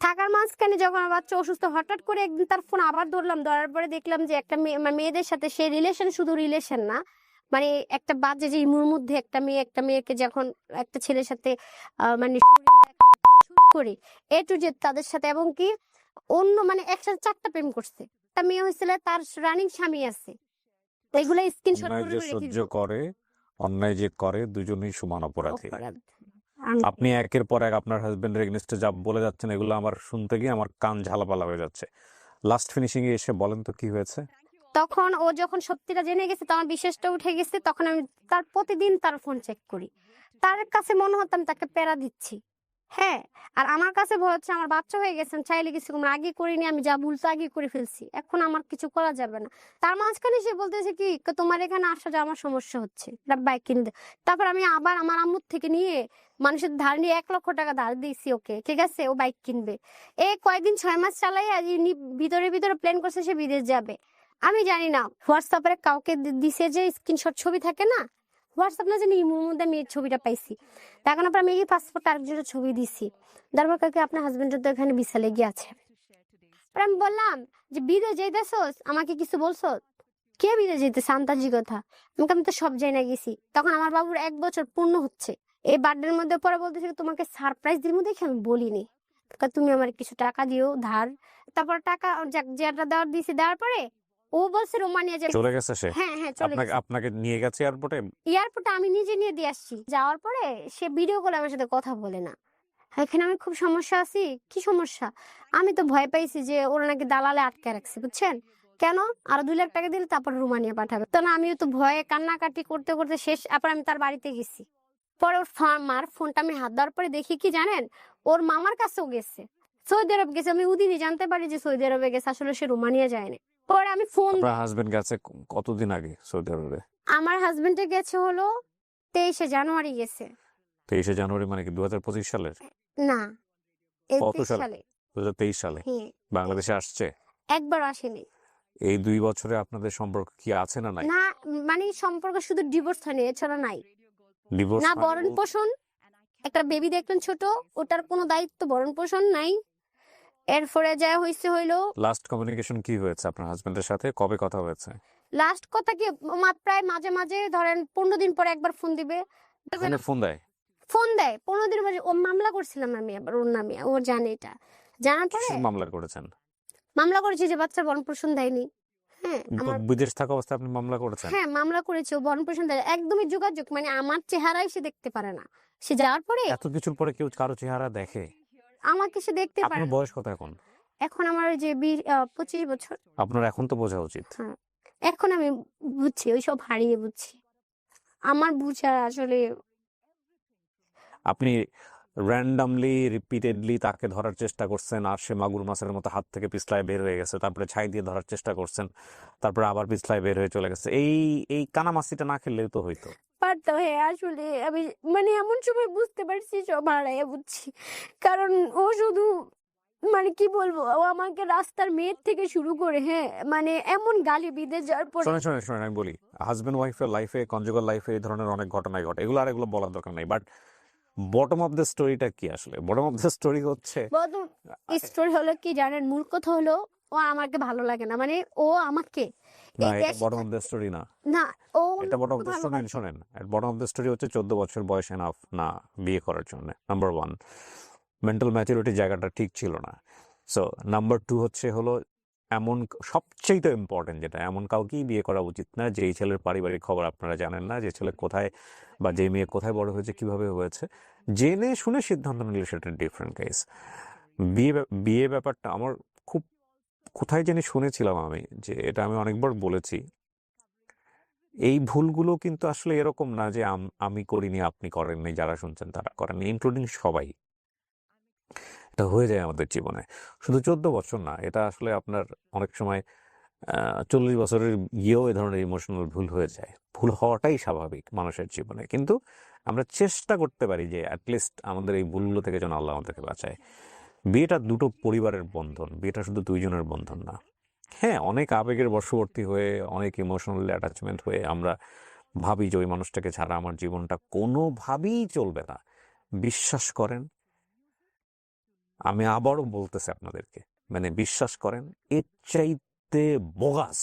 S1: থাকার মাঝখানে যখন আমার বাচ্চা অসুস্থ, হঠাৎ করে একদিন তার ফোন আবার ধরলাম, ধরার পরে দেখলাম যে একটা মেয়েদের সাথে সে রিলেশন, শুধু রিলেশন না, মানে একটা বাজে যে ইমুর মধ্যে একটা মেয়েকে যখন একটা ছেলের সাথে মানে শরীর দেখানো থেকে শুরু করে এ টু জেড তাদের সাথে, এবং কি অন্য মানে একসাথে 4টা প্রেম করছে। একটা মেয়ে হয়েছিল, তার রানিং স্বামী আছে, এগুলো স্ক্রিনশট
S2: অন্যায়
S1: করে
S2: যে
S1: রেখে
S2: সহ্য
S1: দিব।
S2: করে, অন্যায় যে করে, দুজনেই সমান অপরাধী।
S1: অপরাধ।
S2: আপনি একের পর এক আপনার হাজবেন্ডের এগেনস্টে যা বলে যাচ্ছেন, এগুলো আমার শুনতে গিয়ে আমার কান ঝালাপালা হয়ে যাচ্ছে। লাস্ট ফিনিশিং এ এসে বলেন তো কি হয়েছে?
S1: তখন ও যখন সত্যিটা জেনে গেছে, তখন বিশ্বাসটা উঠে গেছে, তখন আমি তার প্রতিদিন তার ফোন চেক করি। তার কাছে মনে হতো আমি তাকে প্যারা দিচ্ছি। হ্যাঁ, আর আমার কাছে ভয় হচ্ছে আমার বাচ্চা হয়ে গেছে, আমি চাইলে কিছু আগে করিনি, আমি যা ভুলতে আগে করে ফেলছি, এখন আমার কিছু করা যাবে না। তার মাঝখানে সে বলতেছে কি তোমার এখানে আসা যা আমার সমস্যা হচ্ছে, বাইক কিনে দে। তারপর আমি আবার আমার আম্মুর থেকে নিয়ে মানুষের ধার নিয়ে 1 লক্ষ টাকা ধার দিয়েছি ওকে, ঠিক আছে, ও বাইক কিনবে। কয়দিন 6 মাস চালাই আজ ভিতরে ভিতরে প্ল্যান করছে সে বিদেশ যাবে। আমি জানি না, হোয়াটসঅ্যাপে কাউকে দিছে যে স্ক্রিনশট ছবি থাকে না, হোয়াটসঅ্যাপ না জানি ইমোর মধ্যে আমি এই ছবিটা পাইছি। তখন পর আমি এই পাসপোর্ট আরেকজনের ছবি দিছি, দরবার কাকে আপনার হাজবেন্ডের তো এখানে ভিসা লেগে আছে। পরে আমি বললাম যে বিদেশ যাইতেছস, আমাকে কিছু বলছো? কে বিদেশ যেতেছে আন্তাজি কথা, আমি তো সব জায়গায় গেছি। তখন আমার বাবুর 1 বছর পূর্ণ হচ্ছে, এই বার্থডের মধ্যে। পরে বলতেছে তোমাকে সারপ্রাইজ দিব দেখে আমি বলিনি, তুমি আমার কিছু টাকা দিও ধার। তারপর টাকা যেটা দেওয়ার দিয়েছি, দেওয়ার পরে ও বলছে রোমানিয়া যাবে।
S2: চলে গেছে সে?
S1: হ্যাঁ হ্যাঁ চলে
S2: আপনাকে
S1: গেছে।
S2: আপনাকে নিয়ে গেছে এয়ারপোর্টে?
S1: এয়ারপোর্টে আমি নিজে নিয়ে দিয়ে আসছি। যাওয়ার পরে সে ভিডিও কলে আমার সাথে কথা বলে না। এখানে আমি খুব সমস্যা আছি। কি সমস্যা? আমি তো ভয় পাইছি যে ওরা নাকি দালালে আটকে রাখছে, বুঝছেন? কেন? আরো 2 লাখ টাকা দিলে তারপর রোমানিয়া পাঠাবে। তো না, আমিও তো ভয়ে কান্নাকাটি করতে করতে শেষ। আবার আমি তার বাড়িতে গেছি। পরে ওর মার ফোনটা আমি হাত দেওয়ার পরে দেখি কি জানেন, ওর মামার কাছেও গেছে, সৌদি আরব গেছে। আমি ওদিনই জানতে পারি যে সৌদি আরবে গেছে, আসলে সে রোমানিয়া যায়নি। পরে আমি ফোন,
S2: আপনার হাজবেন্ড গেছে কতদিন আগে সৌদি আরবে?
S1: আমার হাজবেন্ডে গেছে হলো 23শে জানুয়ারি গেছে।
S2: 23শে জানুয়ারি মানে কি 2025 সালের?
S1: না,
S2: কত
S1: 31
S2: সালে?
S1: সালে।
S2: 2023 সালে
S1: হ্যাঁ,
S2: বাংলাদেশে আসছে।
S1: একবার আসেনি।
S2: এই 2 বছরে আপনাদের সম্পর্ক কি আছে না নাই?
S1: না, মানে সম্পর্ক শুধু ডিভোর্স হয়নি, এছাড়া নাই।
S2: ডিভোর্স
S1: না ভরণ পোষণ, একটা বেবি দেখলেন ছোট, ওটার কোনো দায়িত্ব ভরণ পোষণ নাই। এরপরে যা হইছে হইলো।
S2: লাস্ট কমিউনিকেশন কি হয়েছে আপনার হাজবেন্ডের সাথে? কবে কথা হয়েছে?
S1: লাস্ট কথা কি, প্রায় মাঝে মাঝে ধরেন 15 দিন পরে একবার ফোন দিবে।
S2: ফোনে ফোন দেয়?
S1: ফোন দেয় 15 দিন পরে। ও মামলা করছিলাম আমি আবার ওর নামে, ও জানে এটা। জানার পরে
S2: কিসের মামলা করেছেন?
S1: মামলা করেছি যে বাচ্চার ভরণ পোষণ দেয়নি। হ্যাঁ আমার,
S2: বিদেশ থাকা অবস্থায় আপনি মামলা করেছেন?
S1: হ্যাঁ মামলা করেছে, ও ভরণ পোষণ দেয়, একদমই যোগাযোগ মানে আমার চেহারাই সে দেখতে পারে না। সে যাওয়ার পরে
S2: এত কিছুর পরে কেউ কারো চেহারা দেখে?
S1: আমাকে সে দেখতে পারে
S2: আপনার
S1: না।
S2: বয়স কত এখন?
S1: এখন আমার ওই যে 25 বছর।
S2: আপনার এখন তো বোঝা উচিত।
S1: হ্যাঁ, এখন আমি বুঝছি, ওইসব হারিয়ে বুঝছি। আমার বুঝার আসলে
S2: আপনি র্যান্ডামলি রিপিটেডলি তাকে ধরার চেষ্টা করছেন, আর সে মাগুর মাছের মতো হাত থেকে পিছলায় বের হয়ে গেছে, তারপরে ছাই দিয়ে ধরার চেষ্টা করছেন, তারপরে আবার পিছলায় বের হয়ে চলে গেছে। এই এই কানামাছিটা না খেললেও তো হইতো।
S1: পারতো। হ্যাঁ আসলে আমি মানে এমন সময় বুঝতে পারছি সব হারাইয়া বুঝছি। কারণ ও শুধু মানে কি বলবো, ও আমাকে রাস্তার মেয়ের থেকে শুরু করে, হ্যাঁ, মানে এমন গালি বিদেশ যাওয়ার পরে।
S2: শোনেন আমি বলি, হাজব্যান্ড ওয়াইফের লাইফে, কনজুগাল লাইফে এই ধরনের অনেক ঘটনাই ঘটে, এগুলো বলার দরকার নাই, বাট বটম অফ দ্য স্টোরিটা কি আসলে? বটম অফ দ্য স্টোরি হচ্ছে
S1: প্রথম স্টোরি হলো কি জানেন, মূল কথা হলো ও আমাকে ভালো লাগে না, মানে ও আমাকে
S2: না,
S1: এই
S2: এটা
S1: দেশ
S2: বটম অফ দ্য স্টোরি না,
S1: না, ও
S2: এটা বটম অফ দ্য
S1: ভালোবাসে।
S2: শোনেন, বটম অফ দ্য স্টোরি হচ্ছে 14 বছর বয়স এনাফ না বিয়ে করার জন্য, নাম্বার 1। মেন্টাল ম্যাচুরিটি জায়গাটা ঠিক ছিল না। সো নাম্বার 2 হলো এমন সবচেয়ে ইম্পর্টেন্ট যেটা, এমন কাউকেই বিয়ে করা উচিত না যে এই ছেলের পারিবারিক খবর আপনারা জানেন না, যে ছেলে কোথায় বা যে মেয়ে কোথায় বড় হয়েছে, কিভাবে হয়েছে, জেনে শুনে সিদ্ধান্ত নিলে সেটা ডিফারেন্ট কেস। বিয়ে ব্যাপারটা আমার খুব, কোথায় জানি শুনেছিলাম আমি, যে এটা আমি অনেকবার বলেছি, এই ভুলগুলো কিন্তু আসলে এরকম না যে আমি করিনি আপনি করেননি, যারা শুনছেন তারা করেননি, ইনক্লুডিং সবাই। এটা হয়ে যায় আমাদের জীবনে, শুধু 14 বছর না, এটা আসলে আপনার অনেক সময় 40 বছরের গিয়েও এ ধরনের ইমোশনাল ভুল হয়ে যায়। ভুল হওয়াটাই স্বাভাবিক মানুষের জীবনে, কিন্তু আমরা চেষ্টা করতে পারি যে অ্যাটলিস্ট আমাদের এই ভুলগুলো থেকে যেন আল্লাহ আমাদেরকে বাঁচায়। বিয়েটা দুটো পরিবারের বন্ধন, বিয়েটা শুধু দুইজনের বন্ধন না। হ্যাঁ, অনেক আবেগের বশবর্তী হয়ে, অনেক ইমোশনাল অ্যাটাচমেন্ট হয়ে আমরা ভাবি যে ওই মানুষটাকে ছাড়া আমার জীবনটা কোনোভাবেই চলবে না। বিশ্বাস করেন, আমি আবারও বলতেছি আপনাদেরকে, মানে বিশ্বাস করেন, এর চাইতে বোগাস,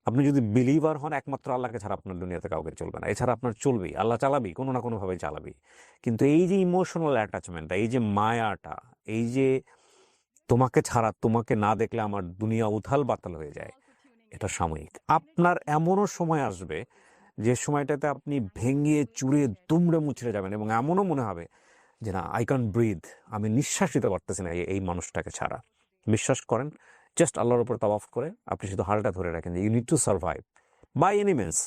S2: আপনি যদি বিলিভার হন, একমাত্র আল্লাহকে ছাড়া আপনার দুনিয়াতে কাউকে চলবে না, এছাড়া আপনার চলবেই, আল্লাহ চালাবি, কোনো না কোনোভাবে চালাবি। কিন্তু এই যে ইমোশনাল অ্যাটাচমেন্টটা, এই যে মায়াটা, এই যে তোমাকে ছাড়া, তোমাকে না দেখলে আমার দুনিয়া উথাল বাতাল হয়ে যায়, এটা সাময়িক। আপনার এমনও সময় আসবে যে সময়টাতে আপনি ভেঙে চুরে দুমড়ে মুচড়ে যাবেন, এবং এমনও মনে হবে যে না, আই ক্যান ব্রিথ, আমি নিঃশ্বাস নিতে পারতেছি না এই মানুষটাকে ছাড়া। বিশ্বাস করেন, জাস্ট আল্লাহর উপর তাওয়াফ করে আপনি শুধু হালটা ধরে রাখেন যে you need to survive by any means.